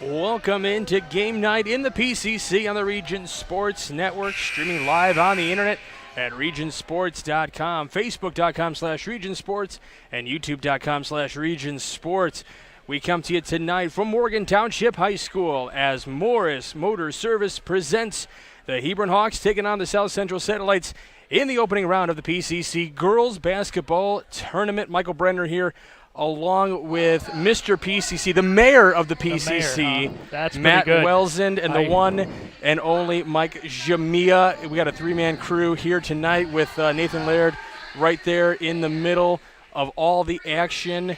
Welcome into game night in the PCC on the Region Sports Network, streaming live on the internet at regionsports.com, facebook.com/regionsports, and youtube.com/regionsports. We come to you tonight from Morgan Township High School as Morris Motor Service presents the Hebron Hawks taking on the South Central Satellites in the opening round of the PCC Girls Basketball Tournament. Michael Brenner here, along with Mr. PCC, the mayor of the PCC, That's Matt good. Welsand, and the one and only Mike Jamia. We got a three-man crew here tonight with Nathan Laird right there in the middle of all the action.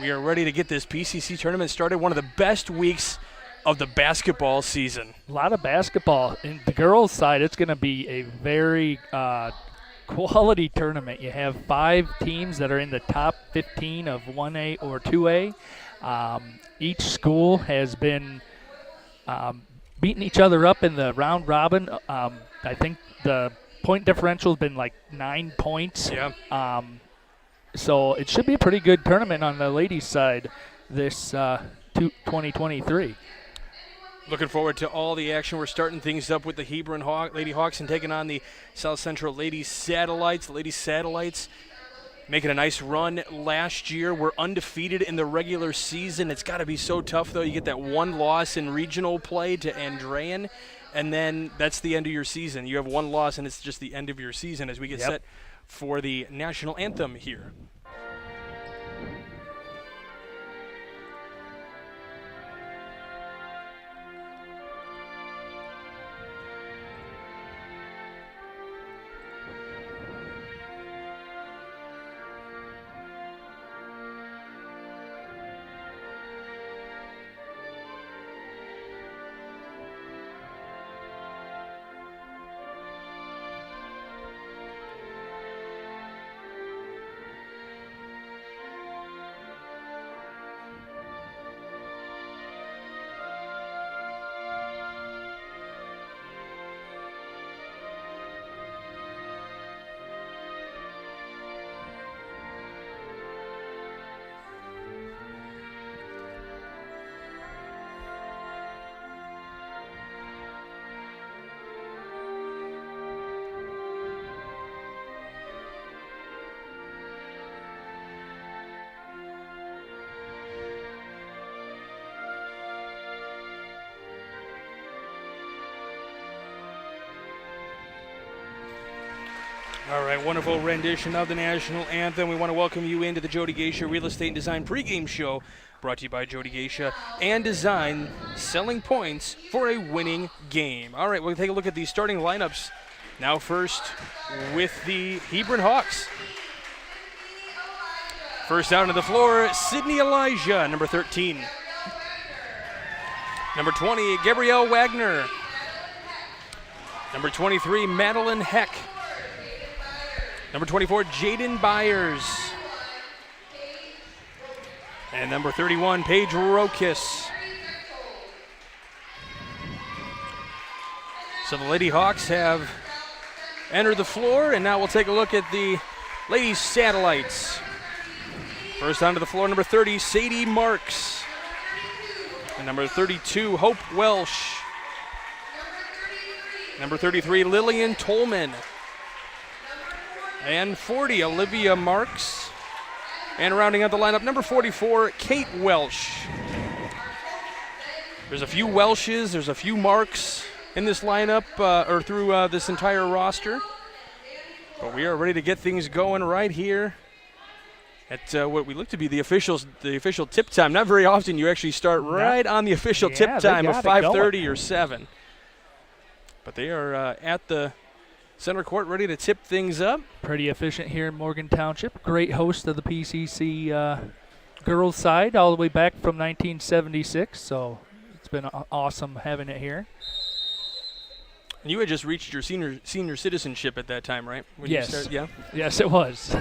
We are ready to get this PCC tournament started, one of the best weeks of the basketball season. A lot of basketball. In the girls' side, it's going to be a very quality tournament. You have 5 teams that are in the top 15 of 1A or 2A. Each school has been beating each other up in the round robin. I think the point differential has been like 9 points. Yeah. So it should be a pretty good tournament on the ladies' side this 2023. Looking forward to all the action. We're starting things up with the Hebron Lady Hawks and taking on the South Central Ladies Satellites. The Ladies Satellites making a nice run last year. We're undefeated in the regular season. It's got to be so tough, though. You get that one loss in regional play to Andrean, and then that's the end of your season. You have one loss, and it's just the end of your season as we get set for the national anthem here. All right, wonderful rendition of the national anthem. We want to welcome you into the Jody Geisha Real Estate and Design pregame show, brought to you by Jody Geisha and Design, selling points for a winning game. All right, we'll take a look at the starting lineups. Now first with the Hebron Hawks. First out on the floor, Sydney Elijah, number 13. Number 20, Gabrielle Wagner. Number 23, Madeline Heck. Number 24, Jaden Byers. And number 31, Paige Rokas. So the Lady Hawks have entered the floor, and now we'll take a look at the Ladies Satellites. First onto the floor, number 30, Sadie Marks. And number 32, Hope Welsh. Number 33, Lillian Tolman. And 40, Olivia Marks. And rounding out the lineup, number 44, Kate Welsh. There's a few Welshes, there's a few Marks in this lineup, or through this entire roster. But we are ready to get things going right here at what we look to be the official tip time. Not very often you actually start right on the official tip time of 5:30 or 7. But they are at the center court, ready to tip things up. Pretty efficient here in Morgan Township. Great host of the PCC girls side all the way back from 1976. So it's been awesome having it here. And you had just reached your senior citizenship at that time, right? When yes. You started, yeah. Yes, it was.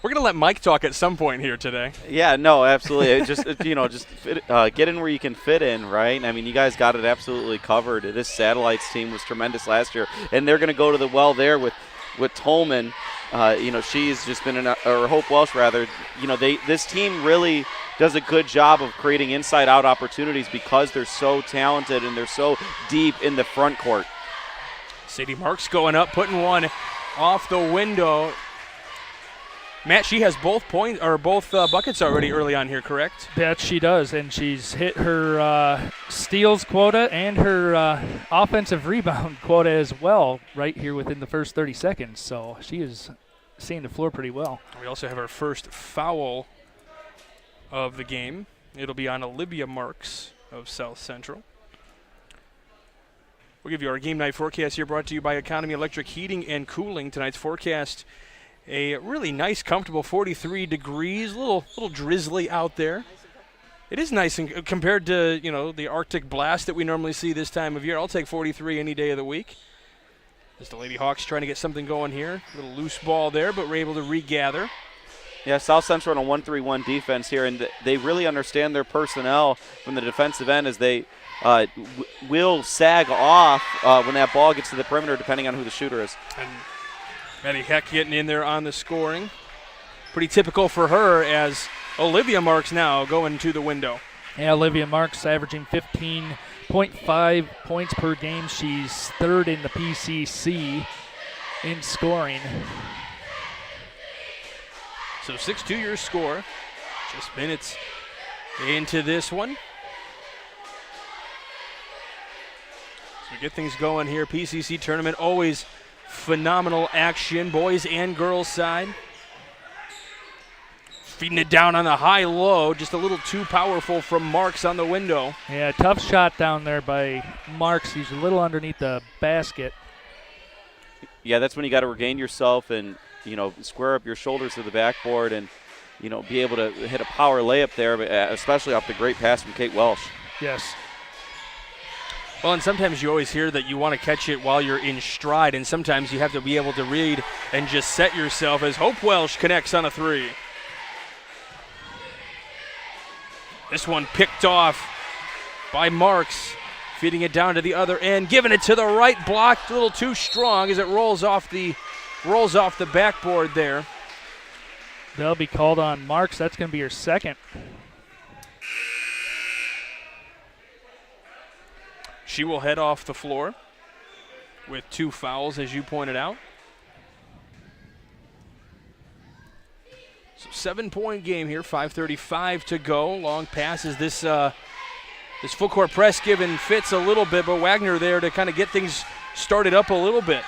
We're gonna let Mike talk at some point here today. Yeah, no, absolutely. Just get in where you can fit in, right? I mean, you guys got it absolutely covered. This Satellites team was tremendous last year, and they're going to go to the well there with Tolman. She's just been or Hope Welsh rather. This team really does a good job of creating inside-out opportunities because they're so talented and they're so deep in the front court. Sadie Marks going up, putting one off the window. Matt, she has both buckets already early on here, correct? That she does, and she's hit her steals quota and her offensive rebound quota as well right here within the first 30 seconds. So she is seeing the floor pretty well. We also have our first foul of the game. It'll be on Olivia Marks of South Central. We'll give you our game night forecast here, brought to you by Economy Electric Heating and Cooling. Tonight's forecast, a really nice, comfortable 43 degrees, a little drizzly out there. It is nice compared to, the Arctic blast that we normally see this time of year. I'll take 43 any day of the week. As the Lady Hawks trying to get something going here. A little loose ball there, but we're able to regather. Yeah, South Central on a 1-3-1 defense here, and they really understand their personnel from the defensive end as they will sag off when that ball gets to the perimeter, depending on who the shooter is. And Maddie Heck getting in there on the scoring. Pretty typical for her as Olivia Marks now going to the window. Yeah, Olivia Marks averaging 15.5 points per game. She's third in the PCC in scoring. So 6-2 your score. Just minutes into this one. So we get things going here. PCC Tournament, always phenomenal action, boys and girls side. Feeding it down on the high-low, just a little too powerful from Marks on the window. Yeah, tough shot down there by Marks. He's a little underneath the basket. Yeah, that's when you got to regain yourself and, square up your shoulders to the backboard and, be able to hit a power layup there, especially off the great pass from Kate Welsh. Yes. Well, and sometimes you always hear that you want to catch it while you're in stride, and sometimes you have to be able to read and just set yourself as Hope Welsh connects on a three. This one picked off by Marks, feeding it down to the other end, giving it to the right block, a little too strong as it rolls off the backboard there. They'll be called on Marks. That's going to be her second. She will head off the floor with 2 fouls, as you pointed out. So 7-point game here, 5:35 to go. Long passes. This full court press giving Fitz a little bit, but Wagner there to kind of get things started up a little bit.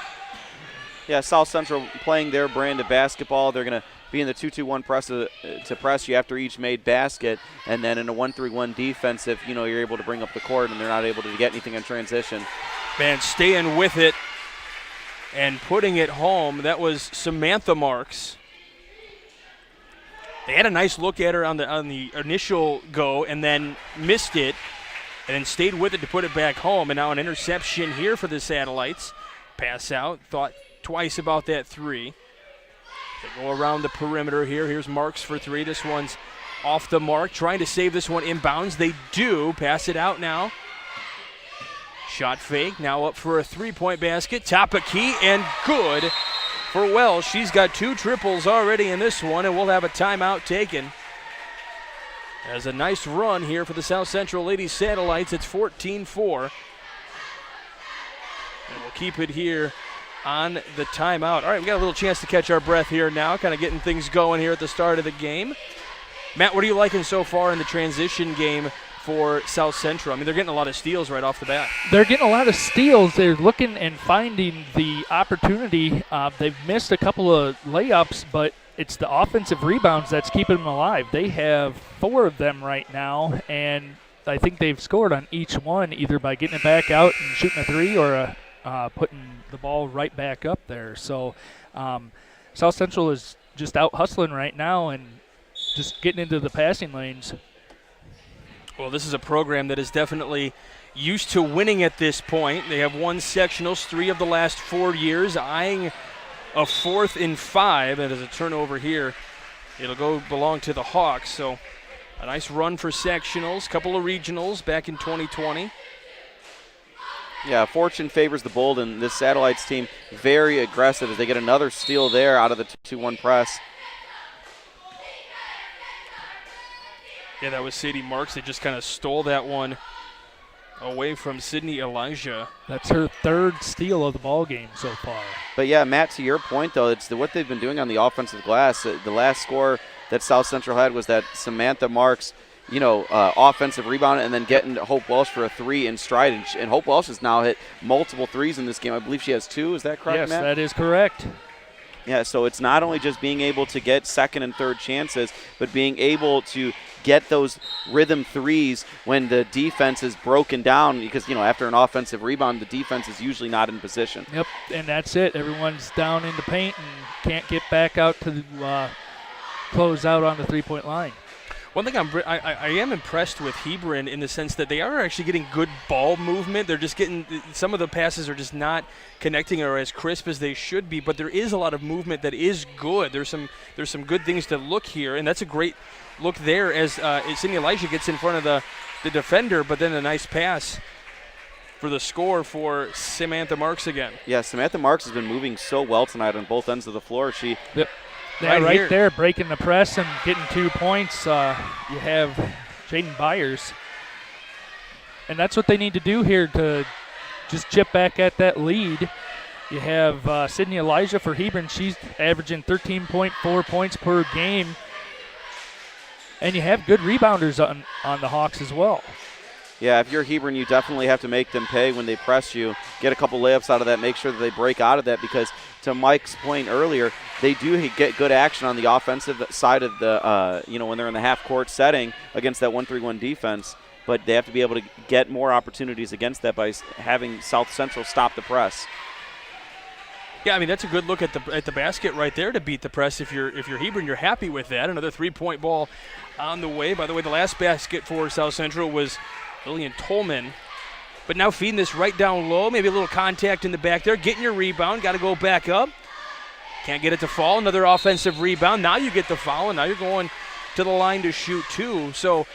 Yeah, South Central playing their brand of basketball. They're going to be in the 2-2-1 press to press you after each made basket, and then in a 1-3-1 defense if you're able to bring up the court and they're not able to get anything in transition. Man, staying with it and putting it home. That was Samantha Marks. They had a nice look at her on the initial go and then missed it and then stayed with it to put it back home. And now an interception here for the Satellites. Pass out, thought twice about that three. They go around the perimeter here. Here's Marks for three. This one's off the mark, trying to save this one inbounds. They do. Pass it out now. Shot fake. Now up for a three-point basket. Top of key and good for Welsh. She's got 2 triples already in this one, and we'll have a timeout taken. As a nice run here for the South Central Ladies Satellites. It's 14-4. And we'll keep it here on the timeout. All right, we got a little chance to catch our breath here now, kind of getting things going here at the start of the game. Matt, what are you liking so far in the transition game for South Central? I mean, they're getting a lot of steals right off the bat. They're getting a lot of steals. They're looking and finding the opportunity. They've missed a couple of layups, but it's the offensive rebounds that's keeping them alive. They have 4 of them right now, and I think they've scored on each one, either by getting it back out and shooting a three or putting the ball right back up there. So South Central is just out hustling right now and just getting into the passing lanes. Well, this is a program that is definitely used to winning at this point. They have won sectionals 3 of the last 4 years, eyeing a 4th and 5. And as a turnover here, it'll belong to the Hawks. So a nice run for sectionals, couple of regionals back in 2020. Yeah, fortune favors the bold, and this Satellites team very aggressive as they get another steal there out of the 2-1 press. Yeah, that was Sadie Marks. They just kind of stole that one away from Sydney Elijah. That's her third steal of the ball game so far. But yeah, Matt, to your point though, it's what they've been doing on the offensive glass. The last score that South Central had was that Samantha Marks, offensive rebound, and then getting Hope Welsh for a 3 in stride. And Hope Welsh has now hit multiple threes in this game. I believe she has 2. Is that correct, yes, Matt? Yes, that is correct. Yeah, so it's not only just being able to get second and third chances, but being able to get those rhythm threes when the defense is broken down because, after an offensive rebound, the defense is usually not in position. Yep, and that's it. Everyone's down in the paint and can't get back out to close out on the three-point line. One thing I am impressed with Hebron in the sense that they are actually getting good ball movement. They're just getting – some of the passes are just not connecting or as crisp as they should be, but there is a lot of movement that is good. There's some good things to look here, and that's a great look there as Sydney Elijah gets in front of the defender, but then a nice pass for the score for Samantha Marks again. Yeah, Samantha Marks has been moving so well tonight on both ends of the floor. Yep. Yeah, right there, breaking the press and getting 2 points. You have Jaden Byers. And that's what they need to do here to just chip back at that lead. You have Sydney Elijah for Hebron. She's averaging 13.4 points per game. And you have good rebounders on the Hawks as well. Yeah, if you're Hebron, you definitely have to make them pay when they press you. Get a couple layups out of that. Make sure that they break out of that because, to Mike's point earlier, they do get good action on the offensive side of the, when they're in the half-court setting against that 1-3-1 defense. But they have to be able to get more opportunities against that by having South Central stop the press. Yeah, I mean that's a good look at the basket right there to beat the press. If you're Hebron, you're happy with that. Another 3-point ball on the way. By the way, the last basket for South Central was Lillian Tolman. But now feeding this right down low, maybe a little contact in the back there, getting your rebound, got to go back up. Can't get it to fall. Another offensive rebound. Now you get the foul, and now you're going to the line to shoot 2. So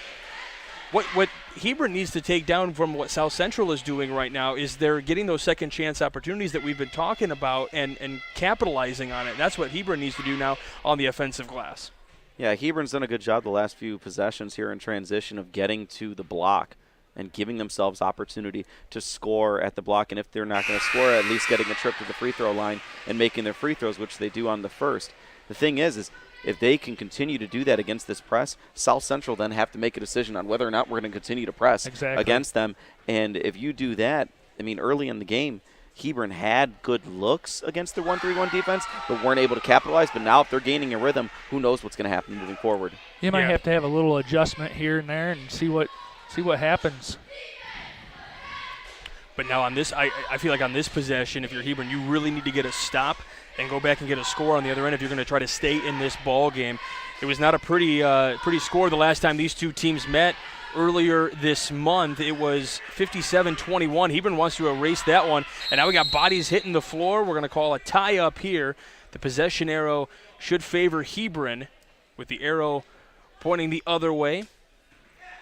what Hebron needs to take down from what South Central is doing right now is they're getting those second chance opportunities that we've been talking about and capitalizing on it. That's what Hebron needs to do now on the offensive glass. Yeah, Hebron's done a good job the last few possessions here in transition of getting to the block and giving themselves opportunity to score at the block. And if they're not going to score, at least getting a trip to the free throw line and making their free throws, which they do on the first. The thing is if they can continue to do that against this press, South Central then have to make a decision on whether or not we're going to continue to press against them. And if you do that, early in the game, Hebron had good looks against the 1-3-1 defense, but weren't able to capitalize. But now if they're gaining a rhythm, who knows what's going to happen moving forward. You might have to have a little adjustment here and there and see what happens. But now on this, I feel like on this possession, if you're Hebron, you really need to get a stop and go back and get a score on the other end if you're going to try to stay in this ball game. It was not a pretty score the last time these two teams met earlier this month. It was 57-21. Hebron wants to erase that one, and now we got bodies hitting the floor. We're going to call a tie up here. The possession arrow should favor Hebron with the arrow pointing the other way.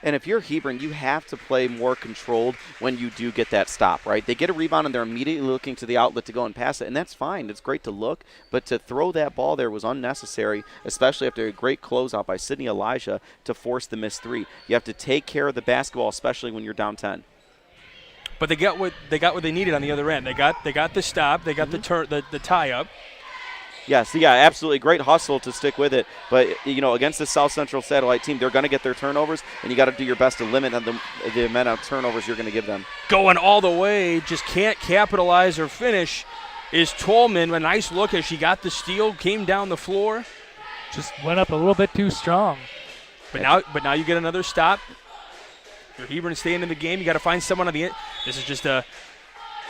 And if you're Hebron, you have to play more controlled when you do get that stop, right? They get a rebound and they're immediately looking to the outlet to go and pass it, and that's fine. It's great to look, but to throw that ball there was unnecessary, especially after a great closeout by Sydney Elijah to force the missed 3. You have to take care of the basketball, especially when you're down 10. But they got what they needed on the other end. They got the stop. They got the tie up. Yes, yeah, absolutely. Great hustle to stick with it. But, against the South Central Satellite team, they're going to get their turnovers, and you got to do your best to limit the amount of turnovers you're going to give them. Going all the way, just can't capitalize or finish is Tolman. A nice look as she got the steal, came down the floor. Just went up a little bit too strong. But now you get another stop. You're Hebron staying in the game. You got to find someone on the end. This is just a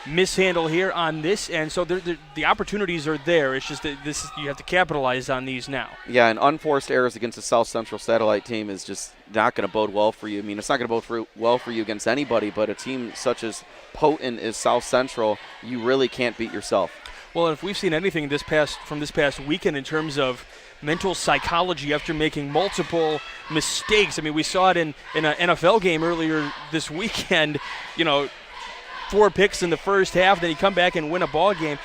mishandle here on this, and so the opportunities are there. It's just that you have to capitalize on these now. Yeah, and unforced errors against the South Central Satellite team is just not going to bode well for you. It's not going to bode well for you against anybody, but a team such as potent as South Central, you really can't beat yourself. Well, if we've seen anything from this past weekend in terms of mental psychology after making multiple mistakes, we saw it in an NFL game earlier this weekend. 4 picks in the first half, then you come back and win a ball game.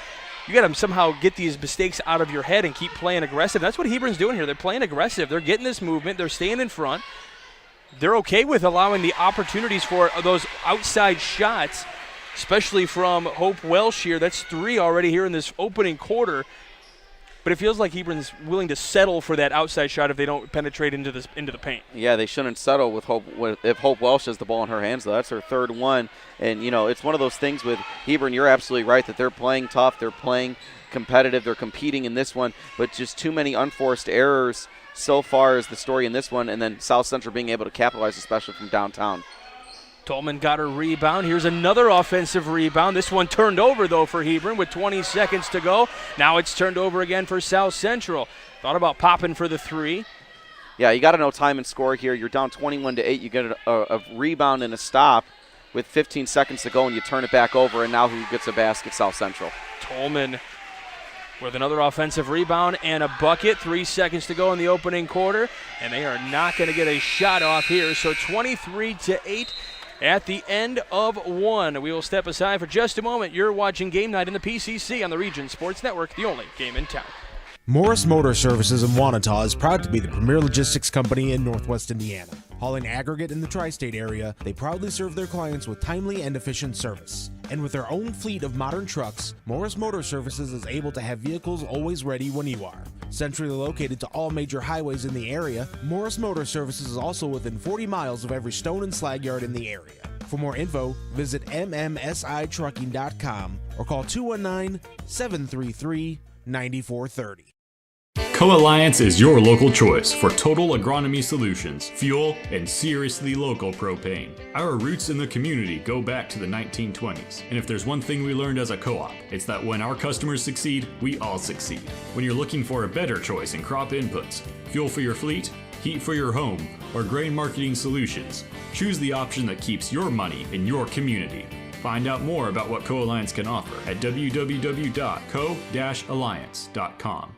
You got to somehow get these mistakes out of your head and keep playing aggressive. That's what Hebron's doing here. They're playing aggressive. They're getting this movement. They're staying in front. they're okay with allowing the opportunities for those outside shots, especially from Hope Welsh here. That's 3 already here in this opening quarter. But it feels like Hebron's willing to settle for that outside shot if they don't penetrate into the paint. Yeah, they shouldn't settle with Hope. If Hope Welsh has the ball in her hands, though, that's her third one. And, it's one of those things with Hebron, you're absolutely right that they're playing tough, they're playing competitive, they're competing in this one, but just too many unforced errors so far is the story in this one, and then South Central being able to capitalize, especially from downtown. Tolman got her rebound. Here's another offensive rebound. This one turned over, though, for Hebron with 20 seconds to go. Now it's turned over again for South Central. Thought about popping for the 3. Yeah, you got to know time and score here. You're down 21-8. You get a rebound and a stop with 15 seconds to go, and you turn it back over, and now who gets a basket? South Central. Tolman with another offensive rebound and a bucket. 3 seconds to go in the opening quarter, and they are not going to get a shot off here. So 23-8. At the end of 1, we will step aside for just a moment. You're watching Game Night in the PCC on the Region Sports Network, the only game in town. Morris Motor Services in Wanata is proud to be the premier logistics company in Northwest Indiana. Hauling aggregate in the tri-state area, they proudly serve their clients with timely and efficient service. And with their own fleet of modern trucks, Morris Motor Services is able to have vehicles always ready when you are. Centrally located to all major highways in the area, Morris Motor Services is also within 40 miles of every stone and slag yard in the area. For more info, visit mmsitrucking.com or call 219-733-9430. Co-Alliance is your local choice for total agronomy solutions, fuel, and seriously local propane. Our roots in the community go back to the 1920s, and if there's one thing we learned as a co-op, it's that when our customers succeed, we all succeed. When you're looking for a better choice in crop inputs, fuel for your fleet, heat for your home, or grain marketing solutions, choose the option that keeps your money in your community. Find out more about what Co-Alliance can offer at www.co-alliance.com.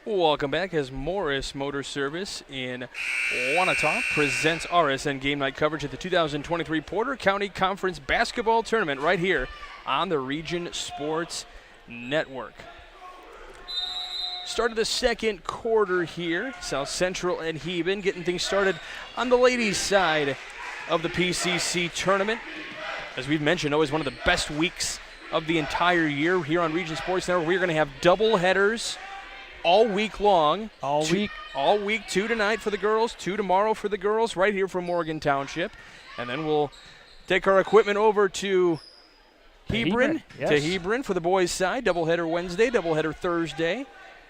Welcome back as Morris Motor Service in Wanata presents RSN Game Night coverage of the 2023 Porter County Conference Basketball Tournament right here on the Region Sports Network. Start of the second quarter here. South Central and Hebron getting things started on the ladies' side of the PCC Tournament. As we've mentioned, always one of the best weeks of the entire year here on Region Sports Network. We're going to have double headers all week long. All week, 2 tonight for the girls, 2 tomorrow for the girls, right here from Morgan Township. And then we'll take our equipment over to Hebron, for the boys' side. Doubleheader Wednesday, doubleheader Thursday.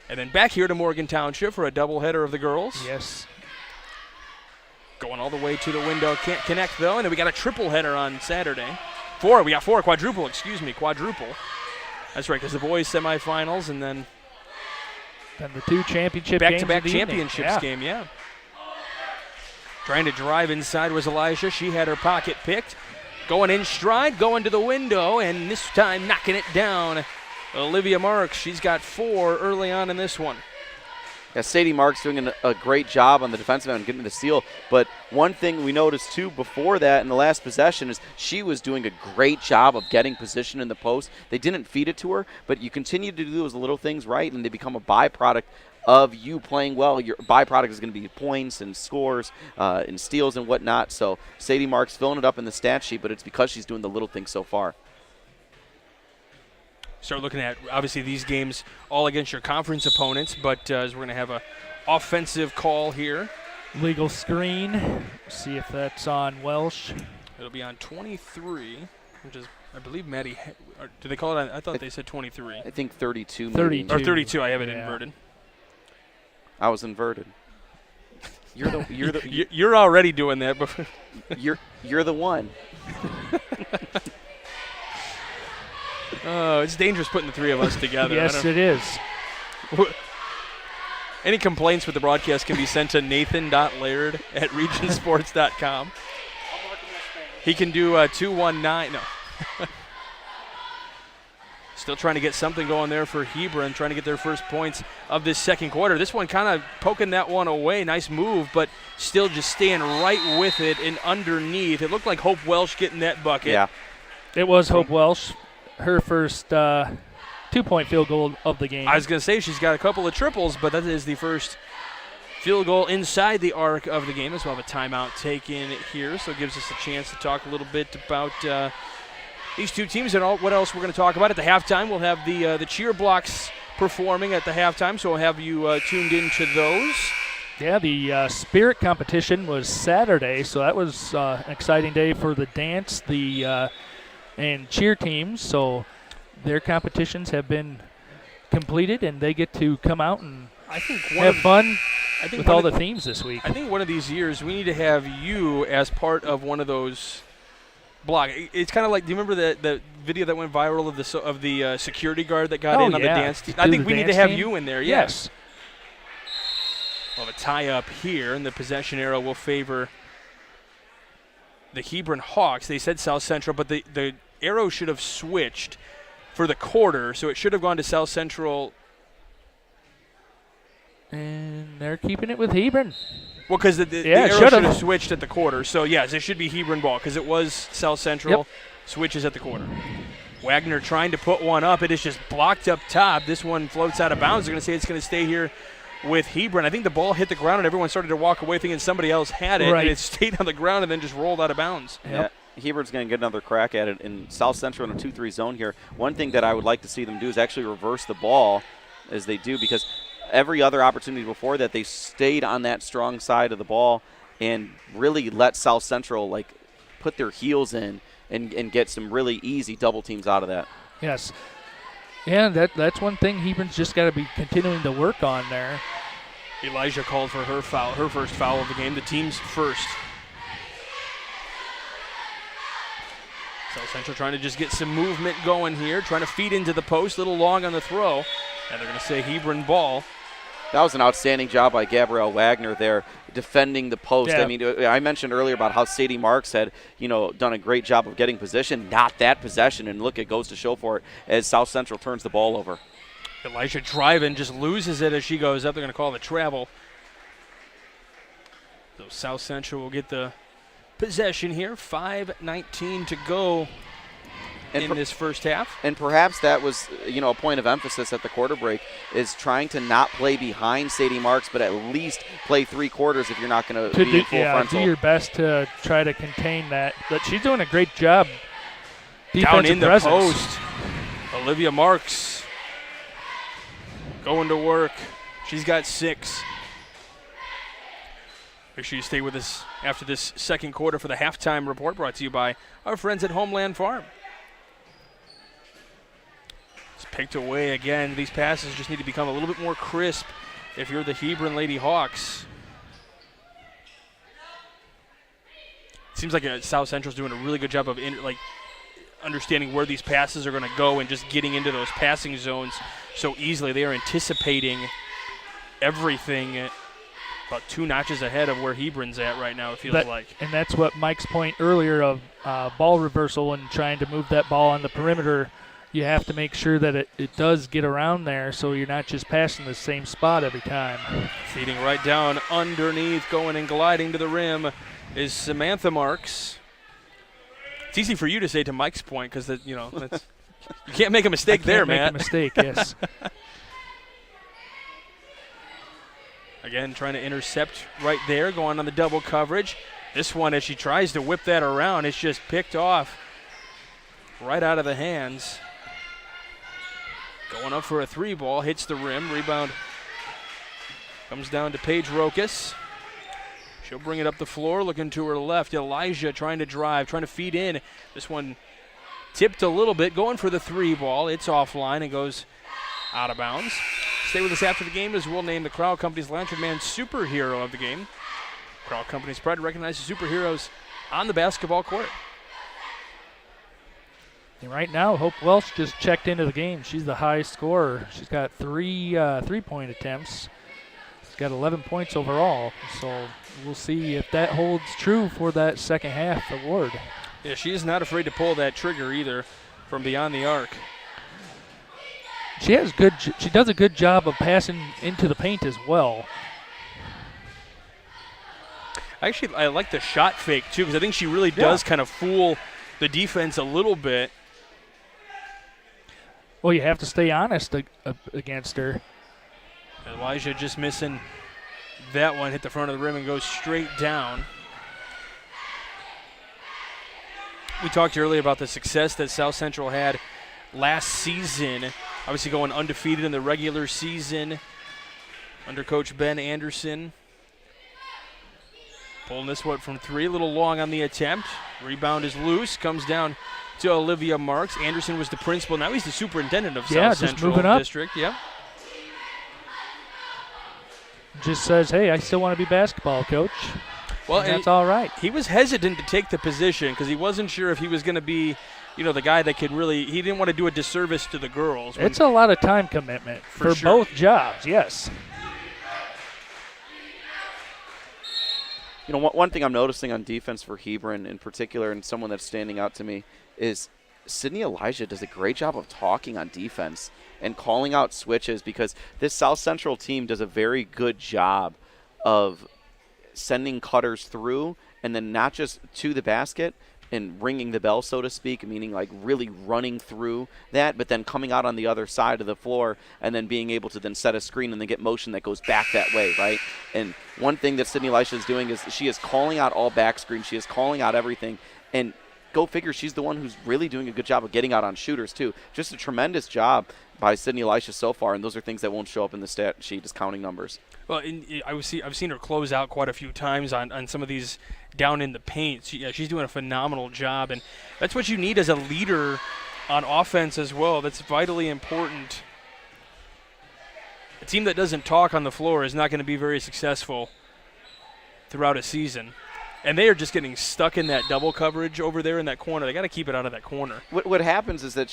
And then back here to Morgan Township for a doubleheader of the girls. Yes. Going all the way to the window. Can't connect, though. And then we got a triple header on Saturday. Quadruple. That's right, because the boys' semifinals and then the 2 championship back-to-back championships game, yeah. Trying to drive inside was Elijah. She had her pocket picked. Going in stride, going to the window, and this time knocking it down. Olivia Marks, she's got 4 early on in this one. Yeah, Sadie Marks doing a great job on the defensive end, getting the steal. But one thing we noticed, too, before that in the last possession is she was doing a great job of getting position in the post. They didn't feed it to her, but you continue to do those little things right, and they become a byproduct of you playing well. Your byproduct is going to be points and scores and steals and whatnot. So Sadie Marks filling it up in the stat sheet, but it's because she's doing the little things so far. Start looking at, obviously, these games all against your conference opponents, but as we're going to have an offensive call here. Legal screen. See if that's on Welsh. It'll be on 23, which is, I believe, Maddie. Do they call it on? I thought they said 23. I think 32. 32. Or 32. I have it inverted. I was inverted. You're already doing that. But you're the one. It's dangerous putting the 3 of us together. Yes, it is. Any complaints with the broadcast can be sent to nathan.laird@regionsports.com. He can do 219. No. Still trying to get something going there for Hebron, trying to get their first points of this second quarter. This one kind of poking that one away. Nice move, but still just staying right with it and underneath. It looked like Hope Welsh getting that bucket. Yeah. It was Hope Welsh. Her first 2-point field goal of the game. I was going to say she's got a couple of triples, but that is the first field goal inside the arc of the game as we'll have a timeout taken here. So it gives us a chance to talk a little bit about these two teams and what else we're going to talk about. At the halftime, we'll have the cheer blocks performing at the halftime, so we'll have you tuned into those. Yeah, the spirit competition was Saturday, so that was an exciting day for the dance, and cheer teams. So their competitions have been completed, and they get to come out and have fun with all the themes this week. I think one of these years we need to have you as part of one of those blocks. It's kind of like, do you remember the video that went viral of the security guard that got in on the dance team? I think we need to have you in there. Yes. We'll have a tie-up here, and the possession arrow will favor the Hebron Hawks. They said South Central, but the arrow should have switched for the quarter, so it should have gone to South Central. And they're keeping it with Hebron. Well, because the arrow should have switched at the quarter. So, yes, it should be Hebron ball because it was South Central. Switches at the quarter. Wagner trying to put one up. It is just blocked up top. This one floats out of bounds. They're going to say it's going to stay here with Hebron. I think the ball hit the ground and everyone started to walk away thinking somebody else had it. Right. And it stayed on the ground and then just rolled out of bounds. Yeah. Hebron's going to get another crack at it in South Central in a 2-3 zone here. One thing that I would like to see them do is actually reverse the ball as they do, because every other opportunity before that, they stayed on that strong side of the ball and really let South Central put their heels in and get some really easy double teams out of that. Yes. Yeah, that's one thing Hebron's just got to be continuing to work on there. Elijah called for her first foul of the game, the team's first. South Central trying to just get some movement going here, trying to feed into the post, a little long on the throw, and they're going to say Hebron ball. That was an outstanding job by Gabrielle Wagner there, defending the post. Yeah. I mean, I mentioned earlier about how Sadie Marks had, done a great job of getting position, not that possession, and look, it goes to show for it as South Central turns the ball over. Elijah driving, just loses it as she goes up. They're going to call the travel. So South Central will get the possession here. 5:19 to go in this first half. And perhaps that was, a point of emphasis at the quarter break, is trying to not play behind Sadie Marks, but at least play 3 quarters if you're not going to be in full frontal. Do your best to try to contain that. But she's doing a great job. Down in the presence. post. Olivia Marks going to work. She's got 6. Make sure you stay with us after this second quarter for the halftime report, brought to you by our friends at Homeland Farm. It's picked away again. These passes just need to become a little bit more crisp if you're the Hebron Lady Hawks. It seems like South Central's doing a really good job of understanding where these passes are going to go and just getting into those passing zones so easily. They are anticipating everything about 2 notches ahead of where Hebron's at right now, it feels like. And that's what Mike's point earlier of ball reversal and trying to move that ball on the perimeter. You have to make sure that it does get around there so you're not just passing the same spot every time. Feeding right down underneath, going and gliding to the rim is Samantha Marks. It's easy for you to say to Mike's point because you can't make a mistake there, Matt. Make a mistake, yes. Again, trying to intercept right there, going on the double coverage. This one, as she tries to whip that around, it's just picked off right out of the hands. Going up for a 3 ball, hits the rim. Rebound comes down to Paige Rokas. She'll bring it up the floor, looking to her left. Elijah trying to drive, trying to feed in. This one tipped a little bit, going for the 3 ball. It's offline and goes out of bounds. Stay with us after the game as we'll name the Crowell Company's Lantern Man Superhero of the game. Crowell Company's proud to recognize the superheroes on the basketball court. And right now, Hope Welsh just checked into the game. She's the highest scorer. She's got 3 3-point attempts. She's got 11 points overall. So we'll see if that holds true for that second half award. Yeah, she is not afraid to pull that trigger either from beyond the arc. She does a good job of passing into the paint as well. Actually, I like the shot fake too because I think she really does kind of fool the defense a little bit. Well, you have to stay honest against her. Elijah just missing That one hit the front of the rim and goes straight down. We talked earlier about the success that South Central had last season, obviously going undefeated in the regular season under Coach Ben Anderson. Pulling this one from 3, a little long on the attempt. Rebound is loose, comes down to Olivia Marks. Anderson was the principal. Now he's the superintendent of South just Central moving up. District. Yeah. Just says, hey, I still want to be basketball coach. Well, and that's all right. He was hesitant to take the position because he wasn't sure if he was going to be, the guy that could really – he didn't want to do a disservice to the girls. It's a lot of time commitment for sure. both jobs, yes. One thing I'm noticing on defense for Hebron in particular, and someone that's standing out to me, is Sydney Elijah does a great job of talking on defense and calling out switches, because this South Central team does a very good job of sending cutters through and then not just to the basket and ringing the bell, so to speak, meaning like really running through that, but then coming out on the other side of the floor and then being able to then set a screen and then get motion that goes back that way, right? And one thing that Sydney Elisha is doing is she is calling out all back screens. She is calling out everything. And go figure, she's the one who's really doing a good job of getting out on shooters too. Just a tremendous job by Sydney Elisha so far, and those are things that won't show up in the stat sheet, just counting numbers. Well, I've seen her close out quite a few times on some of these down in the paint. She's doing a phenomenal job, and that's what you need as a leader on offense as well. That's vitally important. A team that doesn't talk on the floor is not going to be very successful throughout a season. And they are just getting stuck in that double coverage over there in that corner. They got to keep it out of that corner. What happens is that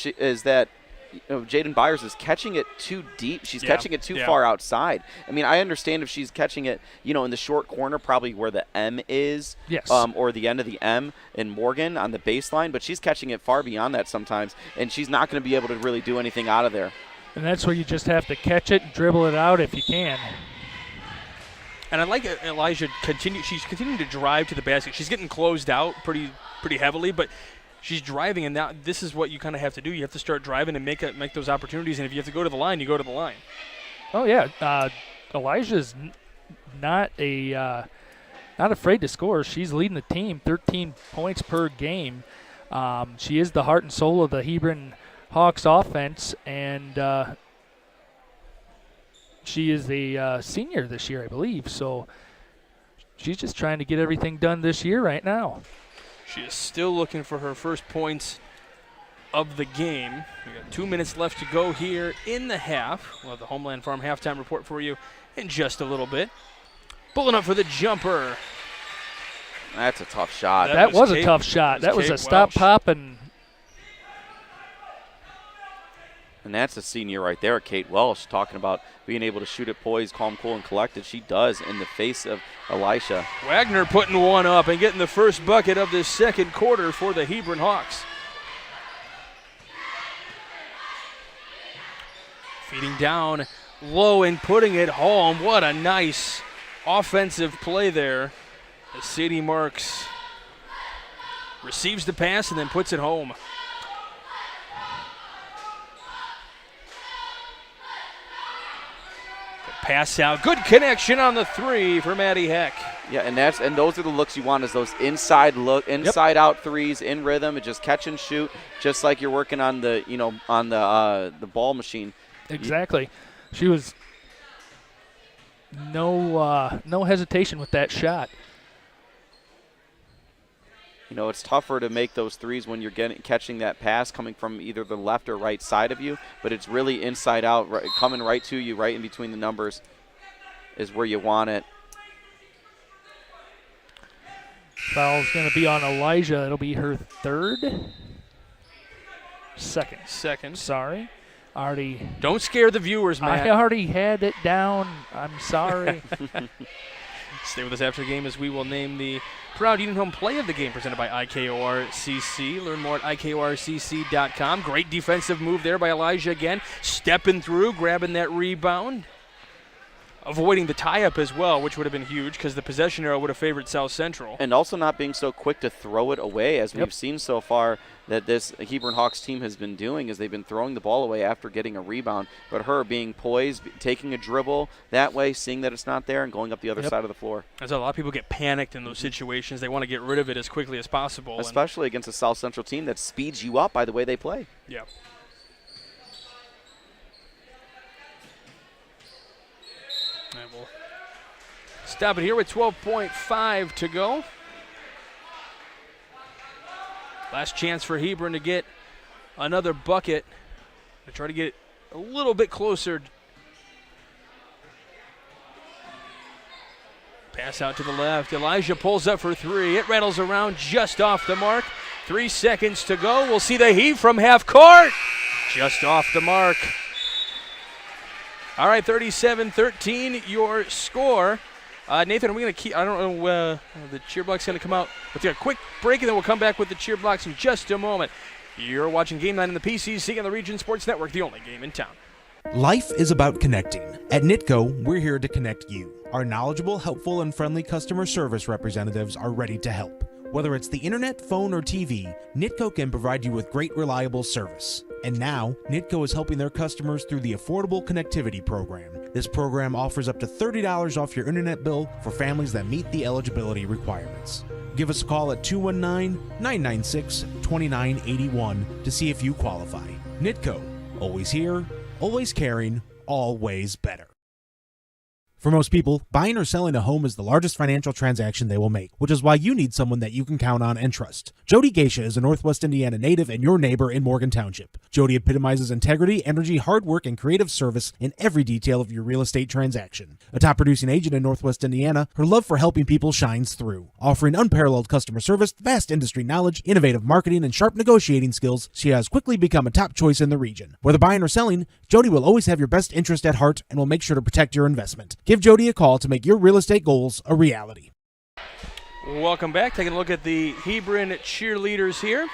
Jaden Byers is catching it too deep. She's catching it too far outside. I mean, I understand if she's catching it, in the short corner, probably where the M is, yes, or the end of the M in Morgan on the baseline, but she's catching it far beyond that sometimes, and she's not going to be able to really do anything out of there. And that's where you just have to catch it and dribble it out if you can. And I like Elijah she's continuing to drive to the basket. She's getting closed out pretty heavily, but she's driving, and now this is what you kind of have to do. You have to start driving and make those opportunities, and if you have to go to the line, you go to the line. Oh, yeah. Elijah's not afraid to score. She's leading the team, 13 points per game. She is the heart and soul of the Hebron Hawks offense, and she is a senior this year, I believe. So she's just trying to get everything done this year right now. She is still looking for her first points of the game. We got 2 minutes left to go here in the half. We'll have the Homeland Farm halftime report for you in just a little bit. Pulling up for the jumper. That's a tough shot. That was a tough shot. That was a stop, pop, and that's a senior right there, Kate Welsh, talking about being able to shoot it poised, calm, cool, and collected. She does in the face of Elisha. Wagner putting one up and getting the first bucket of this second quarter for the Hebron Hawks. Feeding down low and putting it home. What a nice offensive play there. As Sadie Marks receives the pass and then puts it home. Pass out. Good connection on the three for Maddie Heck. Yeah, and those are the looks you want, is those inside out threes in rhythm, and just catch and shoot, just like you're working on the the ball machine. Exactly. She was no hesitation with that shot. It's tougher to make those threes when you're catching that pass coming from either the left or right side of you, but it's really inside out, right, coming right to you, right in between the numbers is where you want it. Foul's going to be on Elijah. It'll be her second. Sorry. Already. Don't scare the viewers, Matt. I already had it down. I'm sorry. Stay with us after the game as we will name the Proud Union Home Play of the Game presented by IKORCC. Learn more at IKORCC.com. Great defensive move there by Elijah again. Stepping through, grabbing that rebound. avoiding the tie-up as well, which would have been huge because the possession arrow would have favored South Central. And also not being so quick to throw it away, as we've seen so far that this Hebron Hawks team has been doing, is they've been throwing the ball away after getting a rebound. But her being poised, taking a dribble that way, seeing that it's not there, and going up the other side of the floor. As a lot of people get panicked in those situations. They want to get rid of it as quickly as possible. Especially against a South Central team that speeds you up by the way they play. Yeah. And we'll stop it here with 12.5 to go. Last chance for Hebron to get another bucket. To try to get a little bit closer. Pass out to the left. Elijah pulls up for three. It rattles around just off the mark. 3 seconds to go. We'll see the heave from half court. Just off the mark. All right, 37-13, your score. Nathan, are we going to keep, I don't know, the cheer block's going to come out. Let's get a quick break, and then we'll come back with the cheer blocks in just a moment. You're watching Game 9 in the PCC on the Region Sports Network, the only game in town. Life is about connecting. At Nitco, we're here to connect you. Our knowledgeable, helpful, and friendly customer service representatives are ready to help. Whether it's the internet, phone, or TV, Nitco can provide you with great, reliable service. And now, Nitco is helping their customers through the Affordable Connectivity Program. This program offers up to $30 off your internet bill for families that meet the eligibility requirements. Give us a call at 219-996-2981 to see if you qualify. Nitco, always here, always caring, always better. For most people, buying or selling a home is the largest financial transaction they will make, which is why you need someone that you can count on and trust. Jody Geisha is a Northwest Indiana native and your neighbor in Morgan Township. Jody epitomizes integrity, energy, hard work, and creative service in every detail of your real estate transaction. A top producing agent in Northwest Indiana, her love for helping people shines through. Offering unparalleled customer service, vast industry knowledge, innovative marketing, and sharp negotiating skills, she has quickly become a top choice in the region. Whether buying or selling, Jody will always have your best interest at heart and will make sure to protect your investment. Give Jody a call to make your real estate goals a reality. Welcome back. Taking a look at the Hebron cheerleaders here.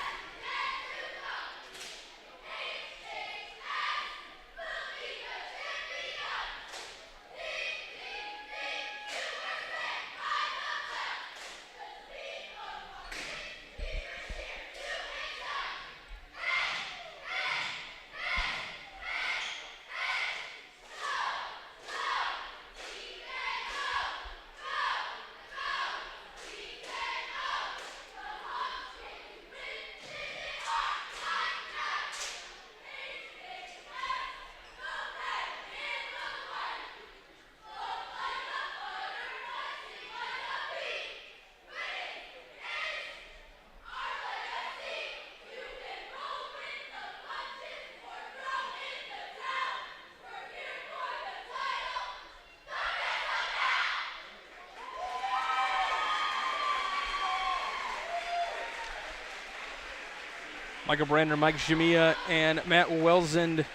Michael Brander, Mike Jamia, and Matt Welsend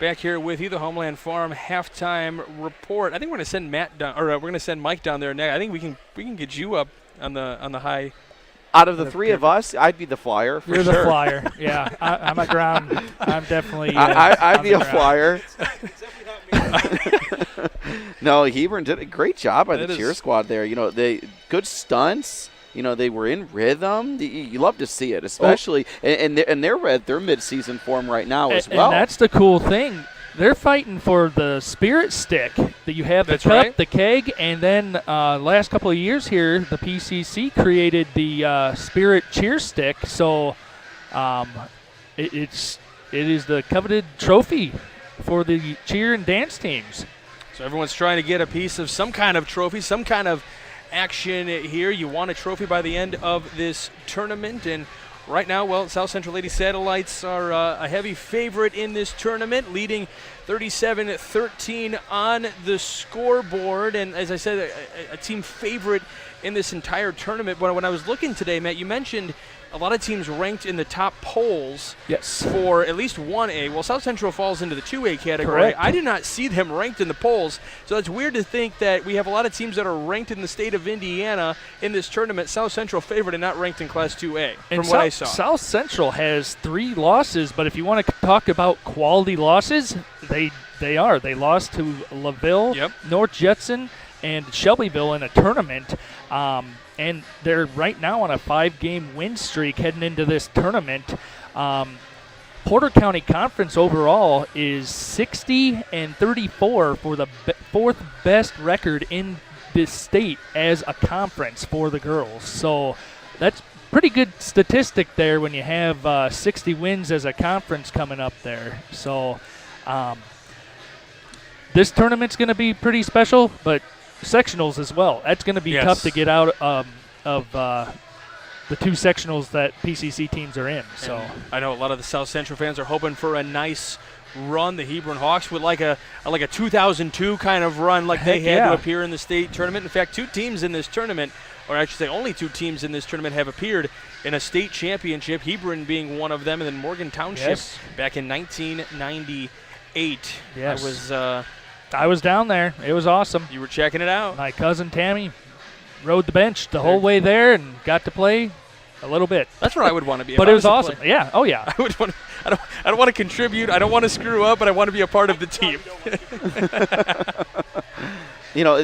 back here with you, the Homeland Farm halftime report. I think we're going to send Matt down, or we're going to send Mike down there next. I think we can get you up on the high. Out of the three of us, I'd be the flyer for You're sure. the flyer, yeah. I'm a ground. I'm definitely. I'd be a flyer. No, Hebron did a great job by the cheer squad there. You know, they good stunts. You know, they were in rhythm. You love to see it, especially and they're at their midseason form right now as well. And that's the cool thing. They're fighting for the spirit stick that you have, the cup, the keg, and then last couple of years here, the PCC created the spirit cheer stick. So it is the coveted trophy for the cheer and dance teams. So everyone's trying to get a piece of some kind of trophy, some kind of action here. You want a trophy by the end of this tournament, and right now, well, South Central Lady Satellites are a heavy favorite in this tournament, leading 37-13 on the scoreboard, and as I said, a team favorite in this entire tournament. But when I was looking today, Matt, you mentioned a lot of teams ranked in the top polls for at least 1A. Well, South Central falls into the 2A category. Correct. I did not see them ranked in the polls, so it's weird to think that we have a lot of teams that are ranked in the state of Indiana in this tournament. South Central favored and not ranked in Class 2A, from what I saw. South Central has 3 losses, but if you want to talk about quality losses, They are. They lost to LaVille, Yep. North Jetson, and Shelbyville in a tournament. And they're right now on a 5-game win streak heading into this tournament. Porter County Conference overall is 60-34 for the fourth best record in this state as a conference for the girls. So that's pretty good statistic there when you have 60 wins as a conference coming up there. So this tournament's going to be pretty special, but sectionals as well. That's going to be tough to get out of the 2 sectionals that PCC teams are in. So I know a lot of the South Central fans are hoping for a nice run. The Hebron Hawks would like a 2002 kind of run, like they had to appear in the state tournament. In fact, 2 teams in this tournament, or I should say only 2 teams in this tournament, have appeared in a state championship, Hebron being one of them, and then Morgan Township back in 1998. Yes. I was down there. It was awesome. You were checking it out. My cousin Tammy rode the bench the whole way there and got to play a little bit. That's what I would want to be. But it was awesome. Yeah. Oh yeah. I would want. I don't want to contribute. I don't want to screw up, but I want to be a part of the team. You know,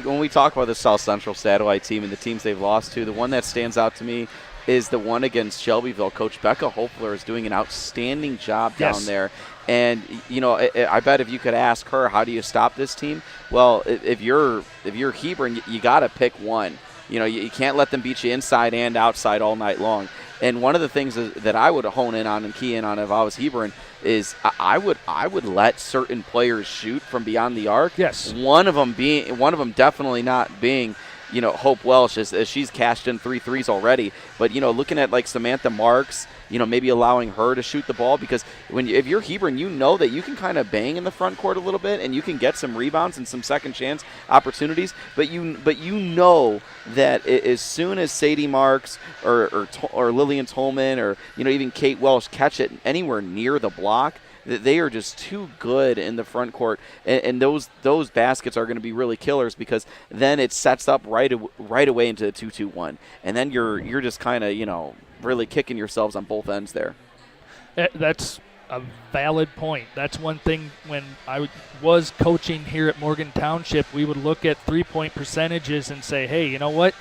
when we talk about the South Central satellite team and the teams they've lost to, the one that stands out to me is the one against Shelbyville. Coach Becca Hopler is doing an outstanding job down there. And, you know, I bet if you could ask her, how do you stop this team? Well, if you're Hebron, you got to pick one. You know, you can't let them beat you inside and outside all night long. And one of the things that I would hone in on and key in on if I was Hebron is I would let certain players shoot from beyond the arc. Yes. One of them definitely not being, you know, Hope Welsh, as she's cashed in 3 threes already. But, you know, looking at like Samantha Marks, you know, maybe allowing her to shoot the ball, because if you're Hebron, you know that you can kind of bang in the front court a little bit and you can get some rebounds and some second chance opportunities. But you know that as soon as Sadie Marks or Lillian Tolman or, you know, even Kate Welsh catch it anywhere near the block, they are just too good in the front court, and those baskets are going to be really killers, because then it sets up right away into a 2-2-1, and then you're just kind of, you know, really kicking yourselves on both ends there. That's a valid point. That's one thing when I was coaching here at Morgan Township, we would look at 3-point percentages and say, hey, you know what?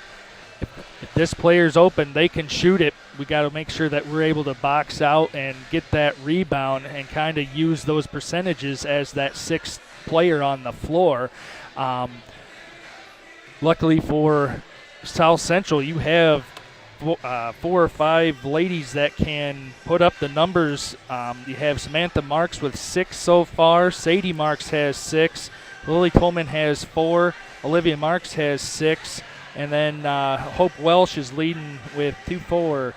If this player's open, they can shoot it. We got to make sure that we're able to box out and get that rebound and kind of use those percentages as that 6th player on the floor. Luckily for South Central, you have 4 or 5 ladies that can put up the numbers. You have Samantha Marks with 6 so far. Sadie Marks has 6. Lily Coleman has 4. Olivia Marks has 6. And then Hope Welsh is leading with 2-4.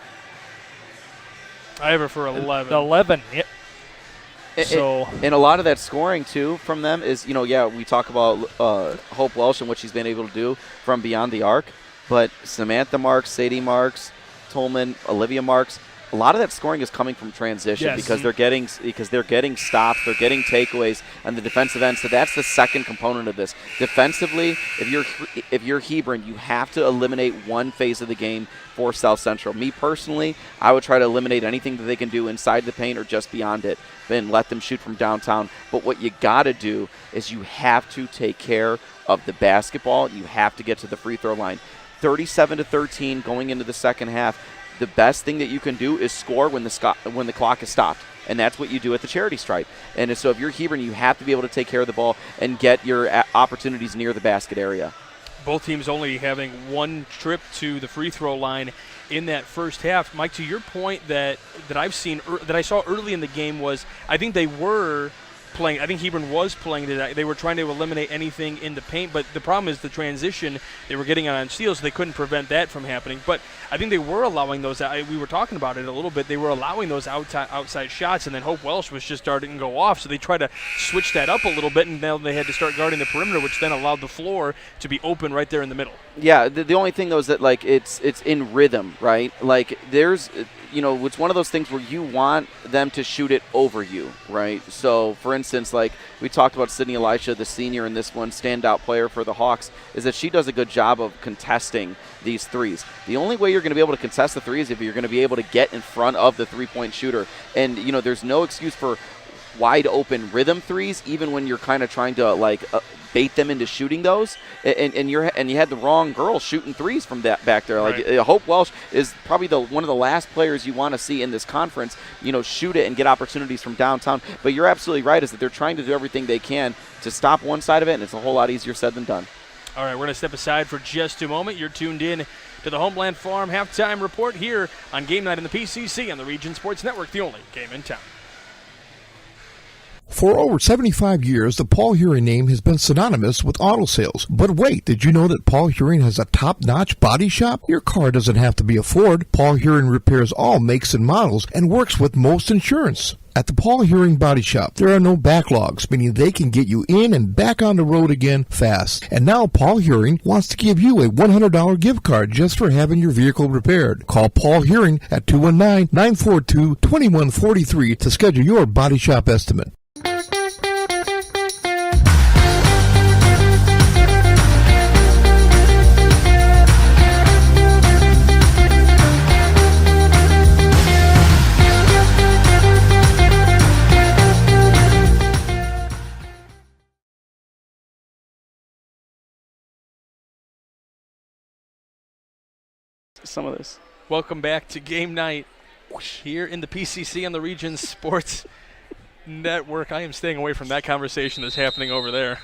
I have her for 11. 11, yep. And a lot of that scoring, too, from them is, you know, we talk about Hope Welsh and what she's been able to do from beyond the arc. But Samantha Marks, Sadie Marks, Tolman, Olivia Marks, a lot of that scoring is coming from transition, because they're getting stops, they're getting takeaways on the defensive end. So that's the second component of this. Defensively, if you're Hebron, you have to eliminate one phase of the game for South Central. Me personally, I would try to eliminate anything that they can do inside the paint or just beyond it, and let them shoot from downtown. But what you got to do is you have to take care of the basketball. You have to get to the free throw line. 37-13 going into the second half. The best thing that you can do is score when the clock is stopped, and that's what you do at the charity stripe. And so if you're Hebron, you have to be able to take care of the ball and get your opportunities near the basket area. Both teams only having 1 trip to the free throw line in that first half. Mike, to your point that I saw early in the game was, I think they were playing. I think Hebron was playing today. They were trying to eliminate anything in the paint, but the problem is the transition. They were getting on steals, so they couldn't prevent that from happening. But I think they were allowing those. We were talking about it a little bit. They were allowing those outside shots, and then Hope Welsh was just starting to go off. So they tried to switch that up a little bit, and now they had to start guarding the perimeter, which then allowed the floor to be open right there in the middle. Yeah, the only thing though is that, like, it's in rhythm, right? Like, there's, you know, it's one of those things where you want them to shoot it over you, right? So, for instance, like we talked about Sydney Elisha, the senior in this one, standout player for the Hawks, is that she does a good job of contesting these threes. The only way you're going to be able to contest the threes is if you're going to be able to get in front of the three-point shooter. And, you know, there's no excuse for wide open rhythm threes, even when you're kind of trying to bait them into shooting those, and you had the wrong girl shooting threes from that back there. Like Right. Hope Welsh is probably one of the last players you want to see in this conference, shoot it and get opportunities from downtown. But you're absolutely right, is that they're trying to do everything they can to stop one side of it, and it's a whole lot easier said than done. All right, we're going to step aside for just a moment. You're tuned in to the Homeland Farm halftime report here on Game Night in the PCC on the Region Sports Network, the only game in town. For over 75 years, the Paul Hearing name has been synonymous with auto sales. But wait, did you know that Paul Hearing has a top-notch body shop? Your car doesn't have to be a Ford. Paul Hearing repairs all makes and models and works with most insurance. At the Paul Hearing Body Shop, there are no backlogs, meaning they can get you in and back on the road again fast. And now Paul Hearing wants to give you a $100 gift card just for having your vehicle repaired. Call Paul Hearing at 219-942-2143 to schedule your body shop estimate. Some of this. Welcome back to Game Night here in the PCC on the Region Sports Network. I am staying away from that conversation that's happening over there.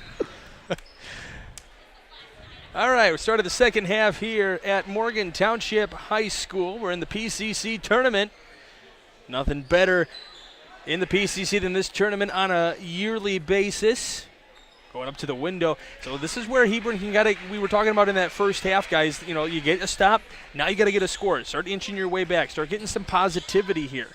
All right, we started the second half here at Morgan Township High School. We're in the PCC Tournament. Nothing better in the PCC than this tournament on a yearly basis. Going up to the window. So this is where Hebron we were talking about in that first half, guys. You get a stop. Now you got to get a score. Start inching your way back. Start getting some positivity here.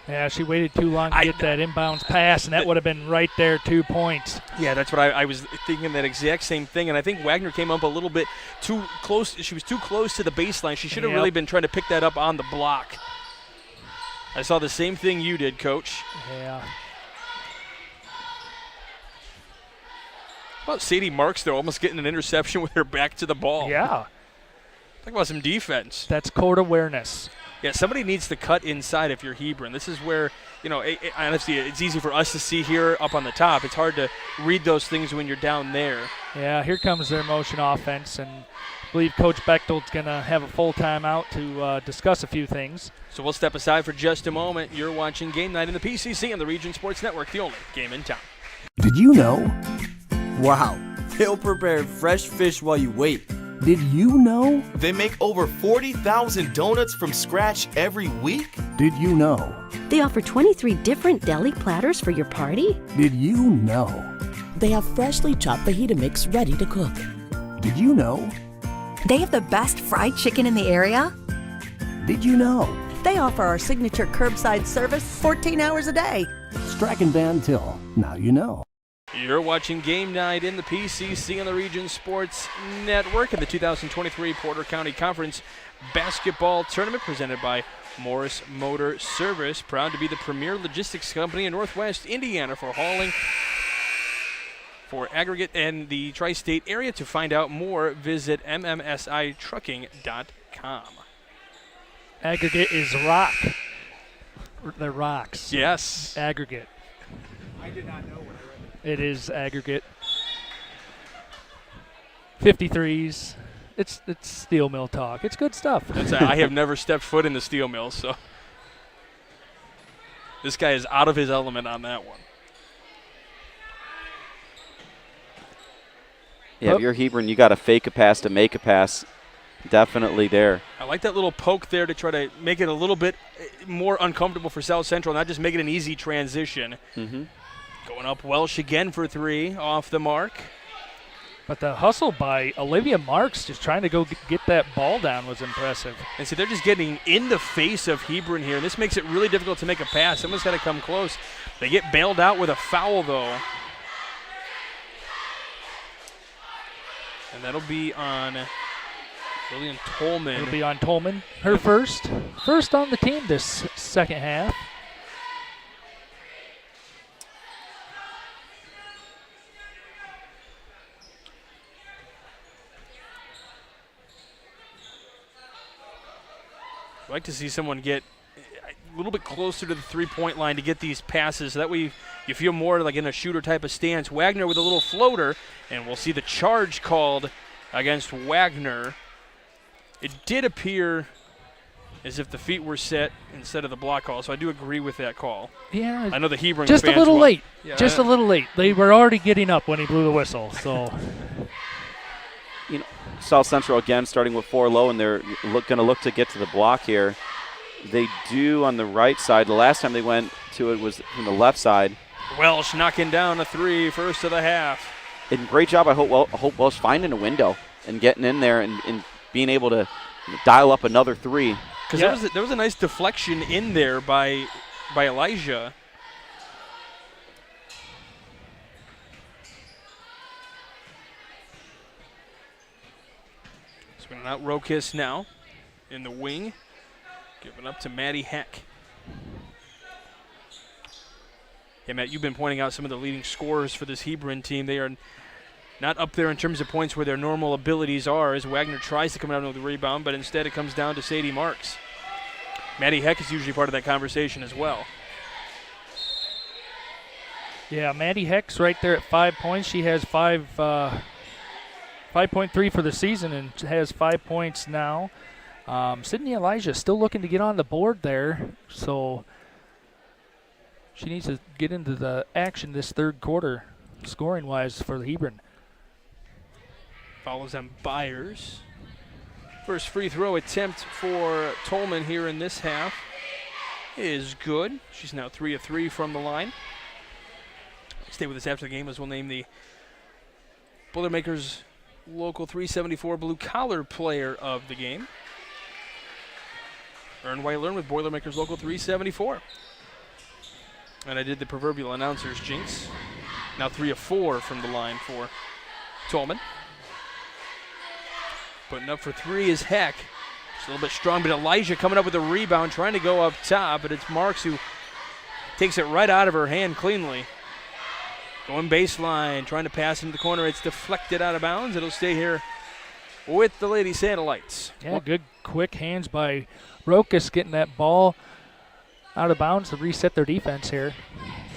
Yeah, she waited too long to get that inbounds pass, and that would have been right there, 2 points. Yeah, that's what I was thinking, that exact same thing. And I think Wagner came up a little bit too close. She was too close to the baseline. She should have really been trying to pick that up on the block. I saw the same thing you did, Coach. Yeah. How about Sadie Marks, though, almost getting an interception with her back to the ball? Yeah. Talk about some defense. That's court awareness. Yeah, somebody needs to cut inside if you're Hebron. This is where, honestly, it's easy for us to see here up on the top. It's hard to read those things when you're down there. Yeah, here comes their motion offense, and I believe Coach Bechtel's going to have a full timeout to discuss a few things. So we'll step aside for just a moment. You're watching Game Night in the PCC on the Region Sports Network, the only game in town. Did you know? Wow, they'll prepare fresh fish while you wait. Did you know? They make over 40,000 donuts from scratch every week? Did you know? They offer 23 different deli platters for your party? Did you know? They have freshly chopped fajita mix ready to cook. Did you know? They have the best fried chicken in the area? Did you know? They offer our signature curbside service 14 hours a day. Strachan Van Til, now you know. You're watching Game Night in the PCC on the Region Sports Network in the 2023 Porter County Conference Basketball Tournament presented by Morris Motor Service. Proud to be the premier logistics company in Northwest Indiana for hauling for aggregate and the tri-state area. To find out more, visit mmsitrucking.com. Aggregate is rock. The rocks. Yes. Aggregate. I did not know what I read. It is aggregate. 53s. It's steel mill talk. It's good stuff. I have never stepped foot in the steel mill, so this guy is out of his element on that one. Yeah, if you're Hebron, you got to fake a pass to make a pass. Definitely there. I like that little poke there to try to make it a little bit more uncomfortable for South Central, not just make it an easy transition. Mm-hmm. Going up Welsh again for three, off the mark. But the hustle by Olivia Marks, just trying to go get that ball down, was impressive. And see, they're just getting in the face of Hebron here, and this makes it really difficult to make a pass. Someone's got to come close. They get bailed out with a foul, though. And that'll be on Lillian Tolman. It'll be on Tolman. Her first on the team this second half. I'd like to see someone get a little bit closer to the three-point line to get these passes. That way you feel more like in a shooter type of stance. Wagner with a little floater, and we'll see the charge called against Wagner. It did appear as if the feet were set instead of the block call, so I do agree with that call. Yeah. I know the Hebron just a fans little late. Yeah, just a little late. They were already getting up when he blew the whistle, so. South Central again starting with 4 low, and they're going to look to get to the block here. They do on the right side. The last time they went to it was from the left side. Welsh knocking down a 3, first of the half. And great job. I hope Welsh finding a window and getting in there and being able to dial up another 3. Because there was a nice deflection in there by Elijah. Spinning out Rokiss now in the wing. Giving up to Maddie Heck. Yeah, Matt, you've been pointing out some of the leading scorers for this Hebron team. They are not up there in terms of points where their normal abilities are, as Wagner tries to come out with the rebound, but instead it comes down to Sadie Marks. Maddie Heck is usually part of that conversation as well. Yeah, Maddie Heck's right there at 5 points. She has 5.3 for the season and has 5 points now. Sydney Elijah still looking to get on the board there, so she needs to get into the action this third quarter, scoring-wise for the Hebron. Follows on Byers. First free throw attempt for Tolman here in this half is good. She's now 3 of 3 from the line. Stay with us after the game as we'll name the Boilermakers Local 374 Blue Collar Player of the Game. Earn while you learn with Boilermakers Local 374. And I did the proverbial announcer's jinx. Now 3 of 4 from the line for Tolman. Putting up for 3 is Heck. Just a little bit strong, but Elijah coming up with a rebound, trying to go up top, but it's Marks who takes it right out of her hand cleanly. Going baseline, trying to pass into the corner. It's deflected out of bounds. It'll stay here with the Lady Satellites. Yeah, good quick hands by Rokas getting that ball out of bounds to reset their defense here.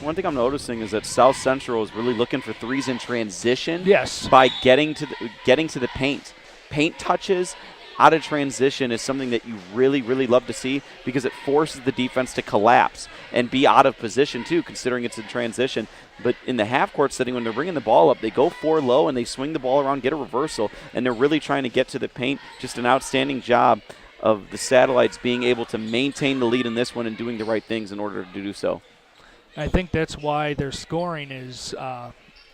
One thing I'm noticing is that South Central is really looking for 3s in transition. Yes. By getting to the paint. Paint touches out of transition is something that you really, really love to see because it forces the defense to collapse and be out of position too, considering it's in transition. But in the half-court setting, when they're bringing the ball up, they go 4 low and they swing the ball around, get a reversal, and they're really trying to get to the paint. Just an outstanding job of the Satellites being able to maintain the lead in this one and doing the right things in order to do so. I think that's why their scoring is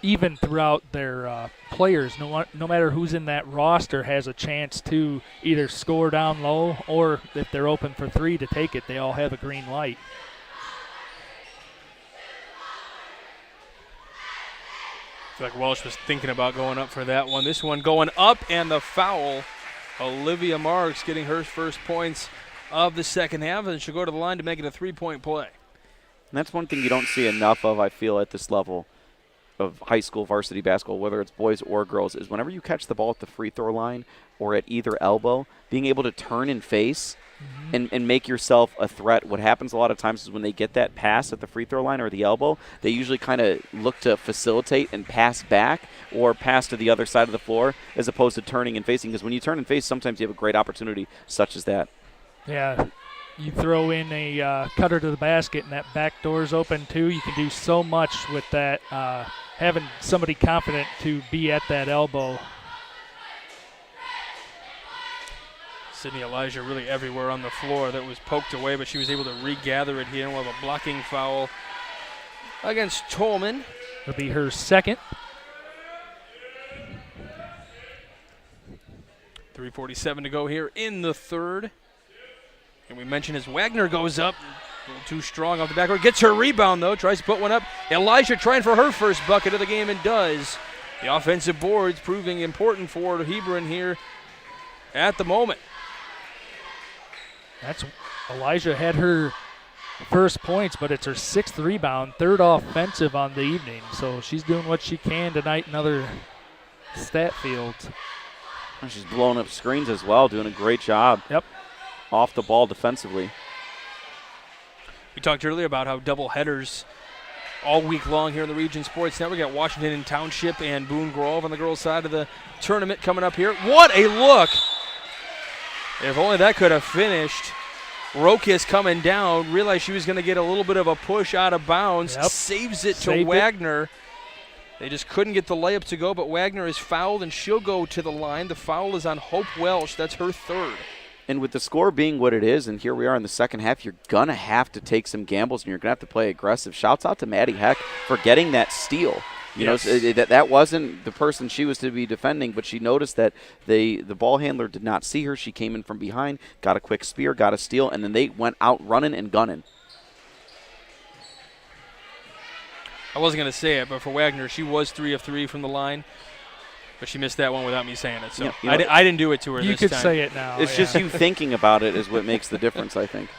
even throughout their players. No matter who's in that roster has a chance to either score down low or if they're open for 3 to take it, they all have a green light. I feel like Welsh was thinking about going up for that one. This one going up, and the foul. Olivia Marks getting her first points of the second half, and she'll go to the line to make it a 3-point play. And that's one thing you don't see enough of, I feel, at this level of high school varsity basketball, whether it's boys or girls, is whenever you catch the ball at the free throw line or at either elbow, being able to turn and face and make yourself a threat. What happens a lot of times is when they get that pass at the free throw line or the elbow, they usually kind of look to facilitate and pass back or pass to the other side of the floor as opposed to turning and facing, because when you turn and face, sometimes you have a great opportunity such as that. Yeah, you throw in a cutter to the basket and that back door's open too. You can do so much with that, having somebody confident to be at that elbow. Sydney Elijah really everywhere on the floor. That was poked away, but she was able to regather it here. We'll have a blocking foul against Tolman. It'll be her second. 3:47 to go here in the third. And we mentioned as Wagner goes up, a little too strong off the backboard. Gets her rebound, though. Tries to put one up. Elijah trying for her first bucket of the game and does. The offensive boards proving important for Hebron here at the moment. That's Elijah had her first points, but it's her 6th rebound, 3rd offensive on the evening. So she's doing what she can tonight in other stat fields. And she's blowing up screens as well, doing a great job. Yep. Off the ball defensively. We talked earlier about how double headers all week long here in the Region Sports Network. We got Washington and Township and Boone Grove on the girls' side of the tournament coming up here. What a look! If only that could have finished. Rokis coming down, realized she was going to get a little bit of a push out of bounds, saves it to Wagner. They just couldn't get the layup to go, but Wagner is fouled, and she'll go to the line. The foul is on Hope Welsh. That's her third. And with the score being what it is, and here we are in the second half, you're going to have to take some gambles, and you're going to have to play aggressive. Shouts out to Maddie Heck for getting that steal. You know, that wasn't the person she was to be defending, but she noticed that the ball handler did not see her. She came in from behind, got a quick spear, got a steal, and then they went out running and gunning. I wasn't going to say it, but for Wagner, she was 3 of 3 from the line, but she missed that one without me saying it. So I didn't do it to her this time. You could say it now. It's just you thinking about it is what makes the difference, I think.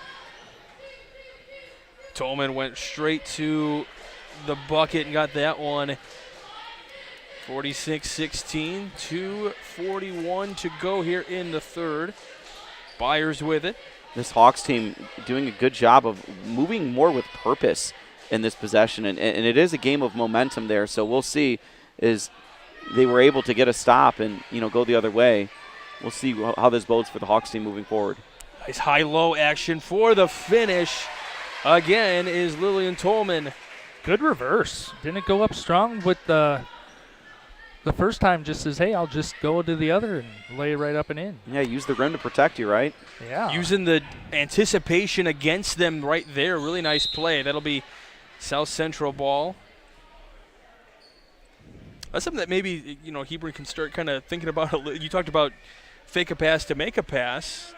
Tolman went straight to the bucket and got that one. 46-16, 2:41 to go here in the third. Byers with it. This Hawks team doing a good job of moving more with purpose in this possession, and it is a game of momentum there, so we'll see is they were able to get a stop and, you know, go the other way. We'll see how this bodes for the Hawks team moving forward. Nice high-low action for the finish. Again is Lillian Tolman. Good reverse. Didn't go up strong with the first time. Just says, hey, I'll just go to the other and lay it right up and in. Yeah, use the rim to protect you, right? Yeah. Using the anticipation against them right there. Really nice play. That'll be South Central ball. That's something that maybe, you know, Hebron can start kind of thinking about. You talked about fake a pass to make a pass.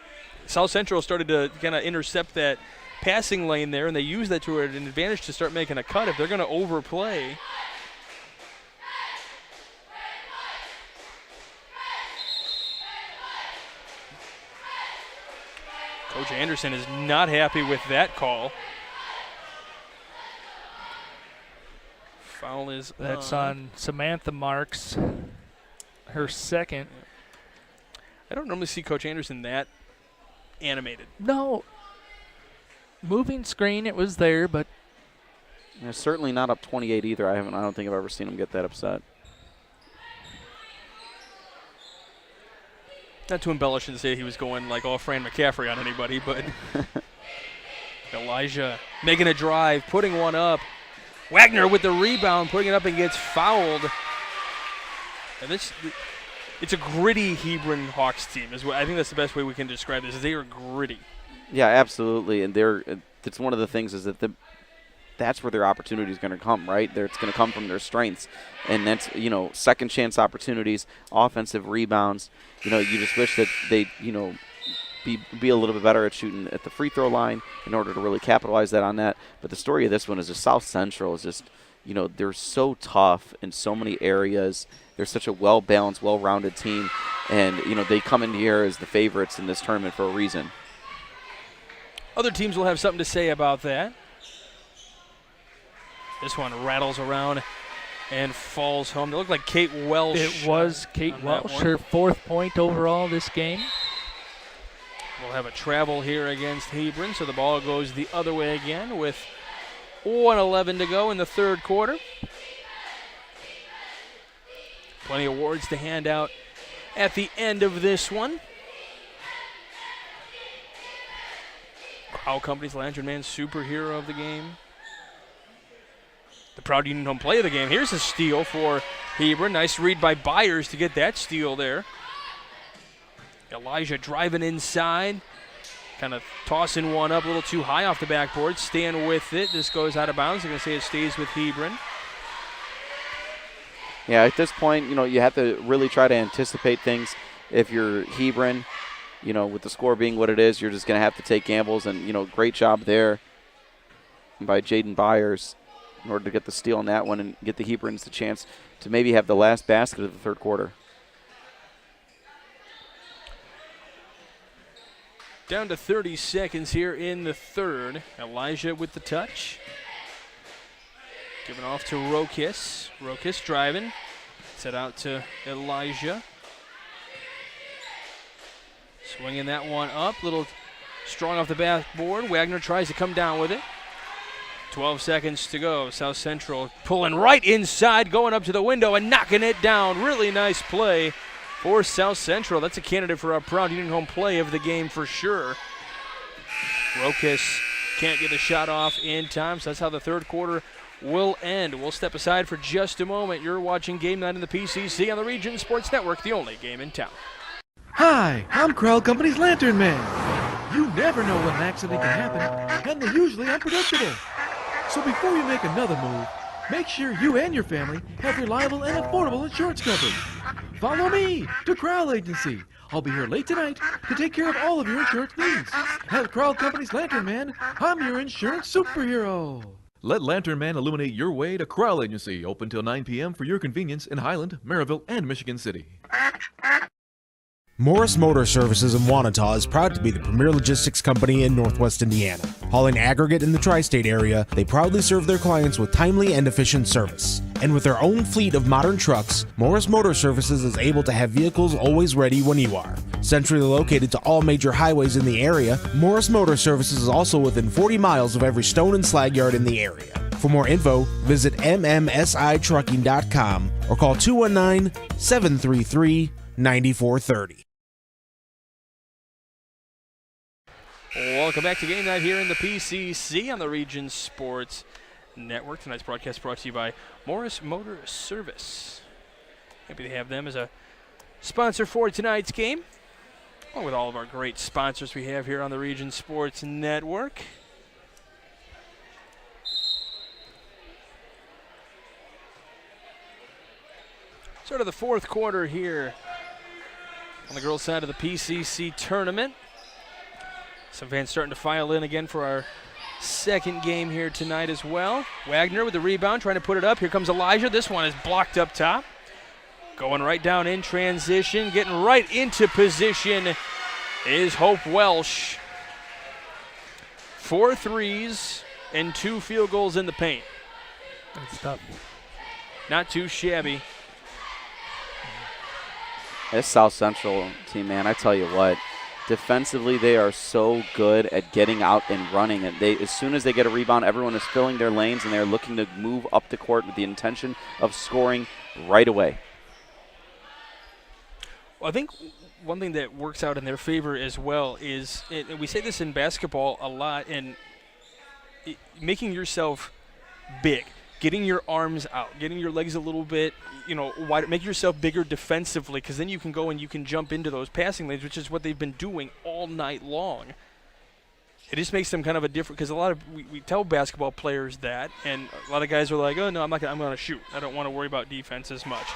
South Central started to kind of intercept that passing lane there, and they use that to an advantage to start making a cut if they're going to overplay. Coach Anderson is not happy with that call. Foul is That's on Samantha Marks, her second. I don't normally see Coach Anderson that animated. No. Moving screen, it was there, but certainly not up 28 either. I don't think I've ever seen him get that upset. Not to embellish and say he was going like all Fran McCaffrey on anybody, but Elijah making a drive, putting one up. Wagner with the rebound, putting it up and gets fouled. And it's a gritty Hebron Hawks team. I think that's the best way we can describe this. Is they are gritty. Yeah, absolutely, and it's one of the things is that that's where their opportunity is going to come, right? It's going to come from their strengths, and that's, you know, second chance opportunities, offensive rebounds. You know, you just wish that they, you know, be a little bit better at shooting at the free throw line in order to really capitalize on that. But the story of this one is just South Central is just, you know, they're so tough in so many areas. They're such a well-balanced, well-rounded team, and, you know, they come in here as the favorites in this tournament for a reason. Other teams will have something to say about that. This one rattles around and falls home. It looked like Kate Welsh. It was Kate Welsh, her 4th point overall this game. We'll have a travel here against Hebron, so the ball goes the other way again with 1:11 to go in the third quarter. Plenty of awards to hand out at the end of this one. Crow Company's Lantern Man superhero of the game. The proud Union home play of the game. Here's a steal for Hebron. Nice read by Byers to get that steal there. Elijah driving inside. Kind of tossing one up a little too high off the backboard. Staying with it. This goes out of bounds. I'm going to say it stays with Hebron. Yeah, at this point, you know, you have to really try to anticipate things. If you're Hebron, you know, with the score being what it is, you're just going to have to take gambles. And, you know, great job there by Jaden Byers in order to get the steal on that one and get the Hebrons the chance to maybe have the last basket of the third quarter. Down to 30 seconds here in the third. Elijah with the touch. Giving off to Rokis. Rokis driving. Set out to Elijah. Swinging that one up. Little strong off the backboard. Wagner tries to come down with it. 12 seconds to go. South Central pulling right inside, going up to the window and knocking it down. Really nice play for South Central. That's a candidate for a proud Union home play of the game for sure. Rokas can't get the shot off in time, so that's how the third quarter will end. We'll step aside for just a moment. You're watching Game Night in the PCC on the Region Sports Network, the only game in town. Hi, I'm Crowd Company's Lantern Man. You never know when an accident can happen, and they're usually unpredictable. So before you make another move, make sure you and your family have reliable and affordable insurance coverage. Follow me to Crowd Agency. I'll be here late tonight to take care of all of your insurance needs. As Crowd Company's Lantern Man, I'm your insurance superhero. Let Lantern Man illuminate your way to Crowd Agency, open till 9 p.m. for your convenience in Highland, Maryville, and Michigan City. Morris Motor Services in Wanata is proud to be the premier logistics company in Northwest Indiana. Hauling aggregate in the tri-state area, they proudly serve their clients with timely and efficient service. And with their own fleet of modern trucks, Morris Motor Services is able to have vehicles always ready when you are. Centrally located to all major highways in the area, Morris Motor Services is also within 40 miles of every stone and slag yard in the area. For more info, visit mmsitrucking.com or call 219-733-9430. Welcome back to Game Night here in the PCC on the Region Sports Network. Tonight's broadcast brought to you by Morris Motor Service. Happy to have them as a sponsor for tonight's game, along with all of our great sponsors we have here on the Region Sports Network. Sort of the fourth quarter here on the girls' side of the PCC tournament. Some fans starting to file in again for our second game here tonight as well. Wagner with the rebound, trying to put it up. Here comes Elijah. This one is blocked up top. Going right down in transition, getting right into position is Hope Welsh. 4 threes and 2 field goals in the paint. That's tough. Not too shabby. This South Central team, man, I tell you what, defensively they are so good at getting out and running. And as soon as they get a rebound, everyone is filling their lanes and they're looking to move up the court with the intention of scoring right away. Well, I think one thing that works out in their favor as well is, and we say this in basketball a lot, and making yourself big. Getting your arms out, getting your legs a little bit, wider, make yourself bigger defensively, because then you can go and you can jump into those passing lanes, which is what they've been doing all night long. It just makes them kind of a different, because a lot of we tell basketball players that, and a lot of guys are like, oh no, I'm going to shoot. I don't want to worry about defense as much.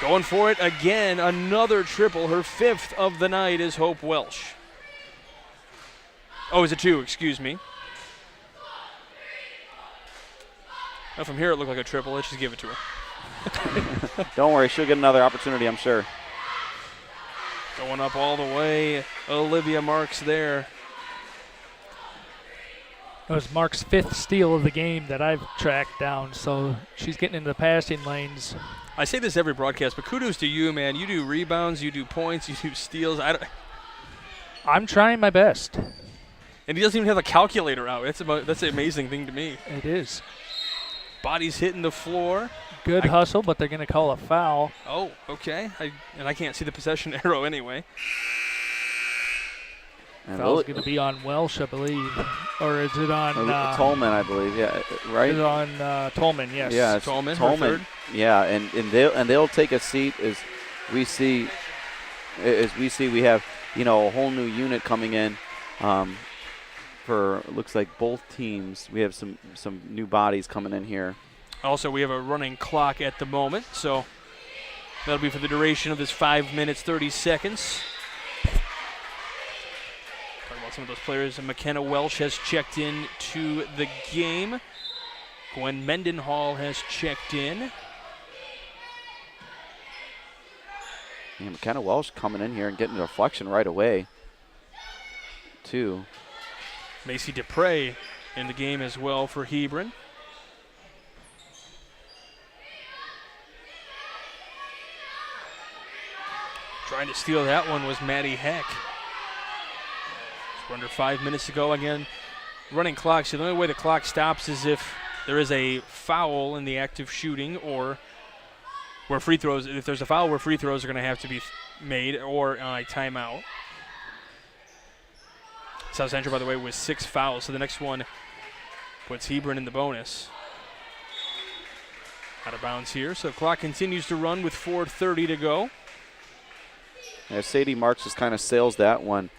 Going for it again, another triple. Her 5th of the night is Hope Welsh. Oh, is it 2? Excuse me. Now from here it looked like a triple. Let's just give it to her. Don't worry, she'll get another opportunity, I'm sure. Going up all the way, Olivia Marks there. That was Mark's 5th steal of the game that I've tracked down, so she's getting into the passing lanes. I say this every broadcast, but kudos to you, man. You do rebounds, you do points, you do steals. I'm trying my best. And he doesn't even have a calculator out. That's an amazing thing to me. It is. Body's hitting the floor. Good hustle, but they're going to call a foul. Oh, okay. I can't see the possession arrow anyway. Foul's going to be on Welsh, I believe. Or is it on... Tolman, I believe, yeah, right? It's on Tolman, yes. Yeah, it's Tolman. Yeah, and they'll take a seat as we see we have, a whole new unit coming in. For looks like both teams, we have some new bodies coming in here. Also, we have a running clock at the moment, so that'll be for the duration of this 5 minutes, 30 seconds. Talking about some of those players, McKenna Welsh has checked in to the game. Gwen Mendenhall has checked in. Yeah, McKenna Welsh coming in here and getting a deflection right away, too. Macy Dupre in the game as well for Hebron. Trying to steal that one was Maddie Heck. Just under 5 minutes to go again. running clock, so the only way the clock stops is if there is a foul in the act of shooting, or where free throws, if there's a foul where free throws are going to have to be made, or a timeout. South Central, by the way, with 6 fouls, so the next one puts Hebron in the bonus. Out of bounds here, so the clock continues to run with 4:30 to go. Yeah, Sadie Marks just kind of sails that one.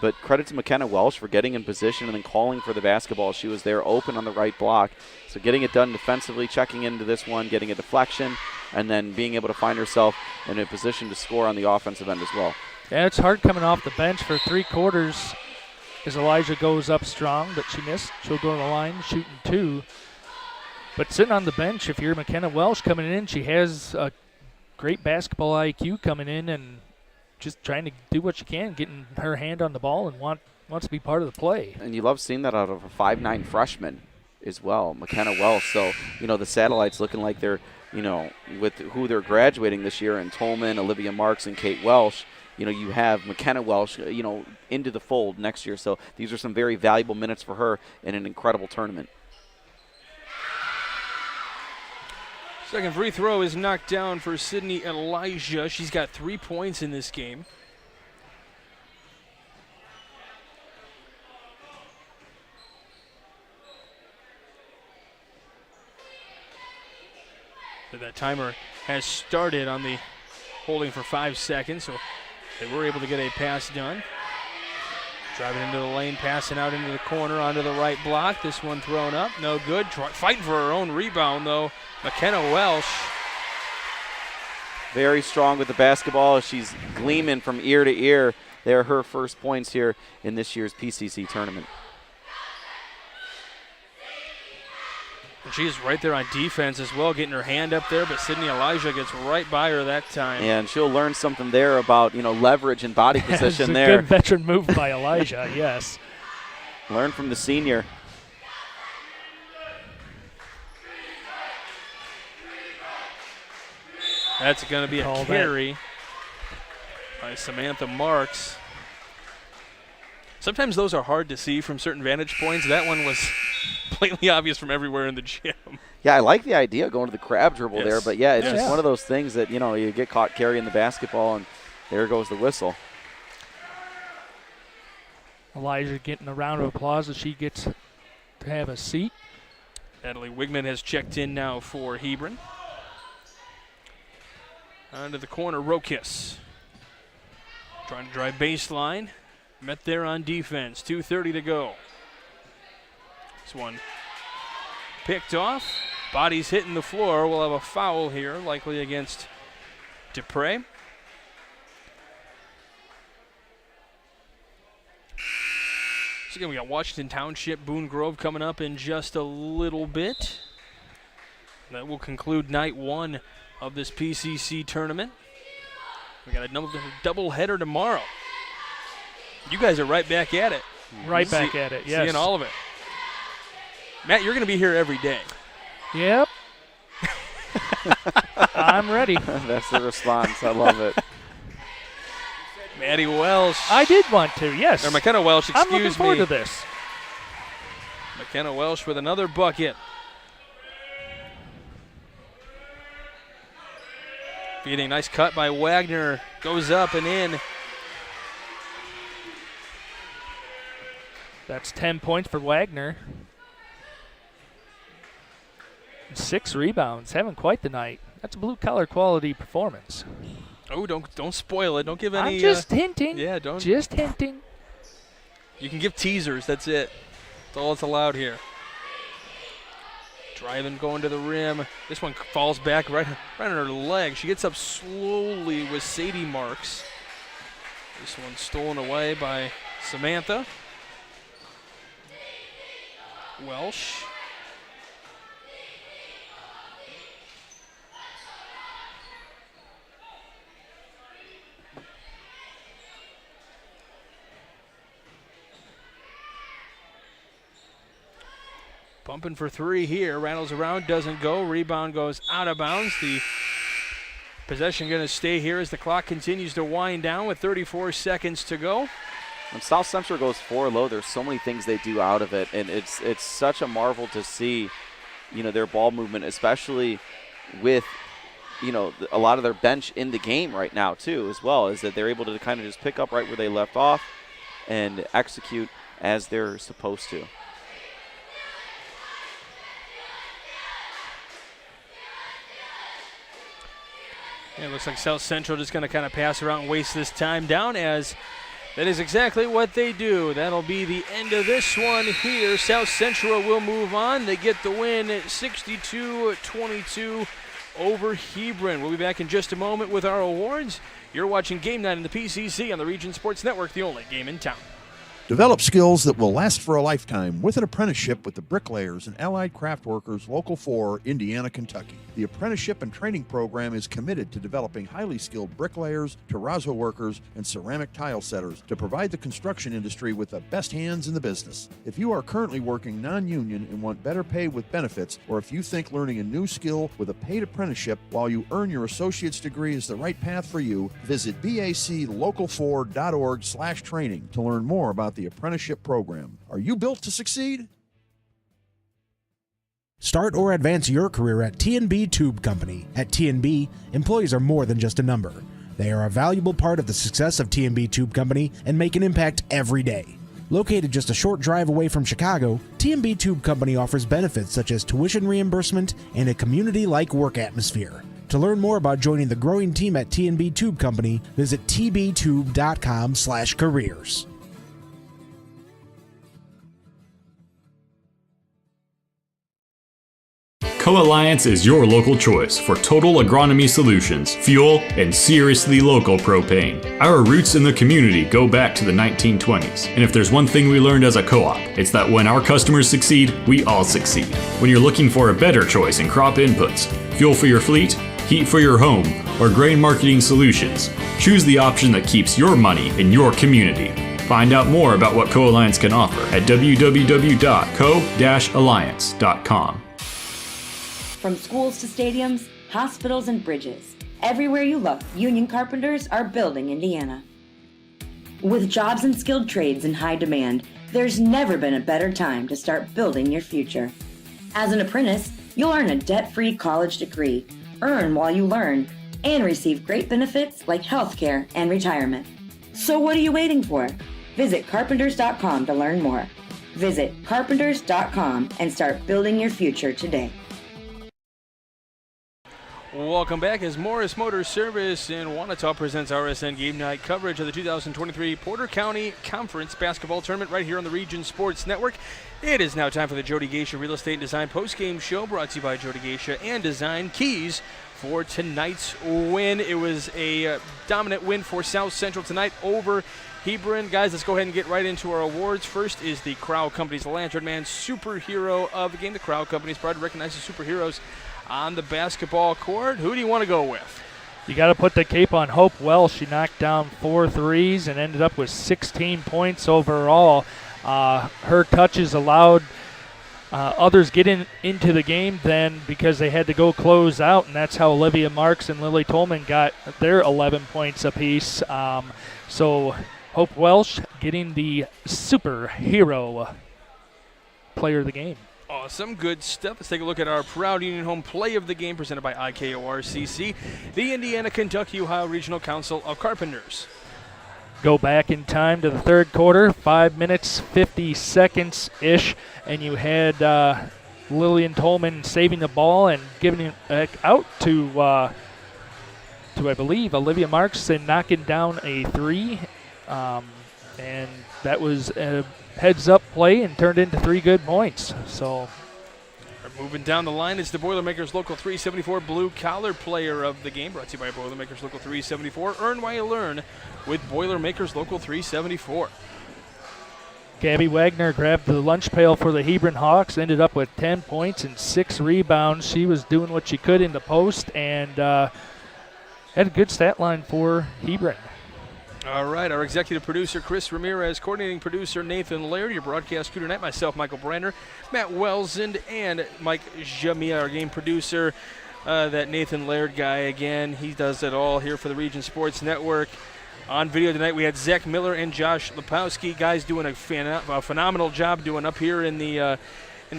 But credit to McKenna Welsh for getting in position and then calling for the basketball. She was there open on the right block. So getting it done defensively, checking into this one, getting a deflection, and then being able to find herself in a position to score on the offensive end as well. Yeah, it's hard coming off the bench for 3 quarters as Elijah goes up strong, but she missed. She'll go to the line shooting 2. But sitting on the bench, if you're McKenna Welsh coming in, she has a great basketball IQ coming in and just trying to do what she can, getting her hand on the ball and wants to be part of the play. And you love seeing that out of a 5'9" freshman as well, McKenna Welsh. So, the Satellites looking like they're, with who they're graduating this year, and Tolman, Olivia Marks, and Kate Welsh, you have McKenna Welsh, into the fold next year. So these are some very valuable minutes for her in an incredible tournament. Second free throw is knocked down for Sydney Elijah. She's got 3 points in this game. So that timer has started on the holding for 5 seconds, so they were able to get a pass done. Driving into the lane, passing out into the corner onto the right block. This one thrown up, no good. Fighting for her own rebound, though, McKenna Welsh. Very strong with the basketball. She's gleaming from ear to ear. They're her first points here in this year's PCC tournament. And she's right there on defense as well, getting her hand up there, but Sydney Elijah gets right by her that time. And she'll learn something there about, leverage and body position there. Good veteran move by Elijah, yes. Learn from the senior. That's going to be a carry by Samantha Marks. Sometimes those are hard to see from certain vantage points. That one was blatantly obvious from everywhere in the gym. Yeah, I like the idea of going to the crab dribble there, but it's just one of those things that, you get caught carrying the basketball, and there goes the whistle. Elijah getting a round of applause as she gets to have a seat. Natalie Wigman has checked in now for Hebron. Onto the corner, Rokiss. Trying to drive baseline. Met there on defense. 2:30 to go. This one picked off. Body's hitting the floor. We'll have a foul here, likely against Dupre. So again, we got Washington Township, Boone Grove coming up in just a little bit. That will conclude night 1 of this PCC tournament. We got a double header tomorrow. You guys are right back at it. Right back at it, yes. Seeing all of it. Matt, you're going to be here every day. Yep. I'm ready. That's the response. I love it. Maddie Welsh. I did want to, yes. Or McKenna Welsh, excuse me. I'm looking forward to this. McKenna Welsh with another bucket. Feeding, nice cut by Wagner. Goes up and in. That's 10 points for Wagner. 6 rebounds. Having quite the night. That's a blue-collar quality performance. Oh, don't spoil it. Don't give any. I'm just hinting. Yeah, don't. Just hinting. You can give teasers. That's it. That's all that's allowed here. Driving, going to the rim. This one falls back right on her leg. She gets up slowly with Sadie Marks. This one stolen away by Samantha Welsh. Bumping for 3 here. Rattles around, doesn't go. Rebound goes out of bounds. The possession going to stay here as the clock continues to wind down with 34 seconds to go. When South Central goes 4 low, there's so many things they do out of it, and it's such a marvel to see, their ball movement, especially with, a lot of their bench in the game right now too, as well, is that they're able to kind of just pick up right where they left off and execute as they're supposed to. Yeah, it looks like South Central just going to kind of pass around and waste this time down, as that is exactly what they do. That'll be the end of this one here. South Central will move on. They get the win at 62-22 over Hebron. We'll be back in just a moment with our awards. You're watching Game Night in the PCC on the Region Sports Network, the only game in town. Develop skills that will last for a lifetime with an apprenticeship with the Bricklayers and Allied Craft Workers Local 4, Indiana, Kentucky. The apprenticeship and training program is committed to developing highly skilled bricklayers, terrazzo workers, and ceramic tile setters to provide the construction industry with the best hands in the business. If you are currently working non-union and want better pay with benefits, or if you think learning a new skill with a paid apprenticeship while you earn your associate's degree is the right path for you, visit baclocal4.org/training to learn more about the apprenticeship program. Are you built to succeed? Start or advance your career at T&B Tube Company. At T&B, employees are more than just a number. They are a valuable part of the success of T&B Tube Company and make an impact every day. Located just a short drive away from Chicago, T&B Tube Company offers benefits such as tuition reimbursement and a community-like work atmosphere. To learn more about joining the growing team at T&B Tube Company, visit tbtube.com/careers. Co-Alliance is your local choice for total agronomy solutions, fuel, and seriously local propane. Our roots in the community go back to the 1920s, and if there's one thing we learned as a co-op, it's that when our customers succeed, we all succeed. When you're looking for a better choice in crop inputs, fuel for your fleet, heat for your home, or grain marketing solutions, choose the option that keeps your money in your community. Find out more about what Co-Alliance can offer at www.co-alliance.com. From schools to stadiums, hospitals, and bridges, everywhere you look, union carpenters are building Indiana. With jobs and skilled trades in high demand, there's never been a better time to start building your future. As an apprentice, you'll earn a debt-free college degree, earn while you learn, and receive great benefits like healthcare and retirement. So what are you waiting for? Visit carpenters.com to learn more. Visit carpenters.com and start building your future today. Welcome back as Morris Motor Service in Wanata presents RSN Game Night coverage of the 2023 Porter County Conference Basketball Tournament right here on the Region Sports Network. It is now time for the Jody Geisha Real Estate and Design postgame show, brought to you by Jody Geisha and Design Keys for tonight's win. It was a dominant win for South Central tonight over Hebron. Guys, let's go ahead and get right into our awards. First is the Crow Company's Lantern Man Superhero of the game. The Crow Company is proud to recognize the superheroes on the basketball court. Who do you want to go with? You got to put the cape on Hope Wells. She knocked down 4 threes and ended up with 16 points overall. Her touches allowed others get into the game then because they had to go close out, and that's how Olivia Marks and Lily Tolman got their 11 points apiece. So Hope Welsh getting the superhero player of the game. Awesome, good stuff. Let's take a look at our Proud Union Home Play of the Game presented by IKORCC, the Indiana-Kentucky Ohio Regional Council of Carpenters. Go back in time to the third quarter, 5 minutes, 50 seconds-ish, and you had Lillian Tolman saving the ball and giving it out to I believe, Olivia Marks and knocking down a 3. And that was a heads-up play and turned into 3 good points. So, moving down the line is the Boilermakers Local 374 Blue Collar Player of the Game, brought to you by Boilermakers Local 374. Earn while you learn with Boilermakers Local 374. Gabby Wagner grabbed the lunch pail for the Hebron Hawks, ended up with 10 points and 6 rebounds. She was doing what she could in the post and had a good stat line for Hebron. All right, our executive producer, Chris Ramirez, coordinating producer, Nathan Laird, your broadcast crew tonight, myself, Michael Brander, Matt Welsand, and Mike Jamia, our game producer, that Nathan Laird guy again. He does it all here for the Region Sports Network. On video tonight, we had Zach Miller and Josh Lepowski, guys doing a phenomenal job doing up here in the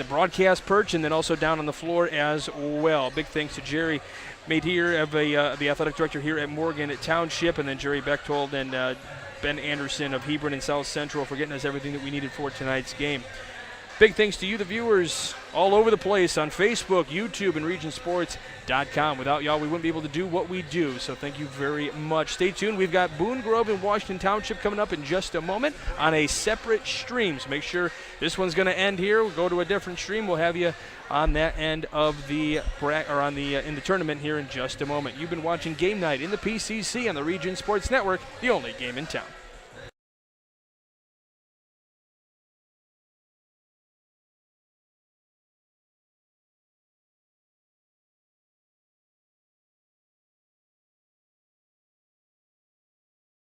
broadcast perch, and then also down on the floor as well. Big thanks to Jerry Made here, the athletic director here at Morgan Township, and then Jerry Bechtold and Ben Anderson of Hebron and South Central for getting us everything that we needed for tonight's game. Big thanks to you, the viewers, all over the place on Facebook, YouTube, and regionsports.com. Without y'all, we wouldn't be able to do what we do, so thank you very much. Stay tuned. We've got Boone Grove and Washington Township coming up in just a moment on a separate stream, so make sure this one's going to end here. We'll go to a different stream. We'll have you on that end of the in the tournament here in just a moment. You've been watching Game Night in the PCC on the Region Sports Network, the only game in town.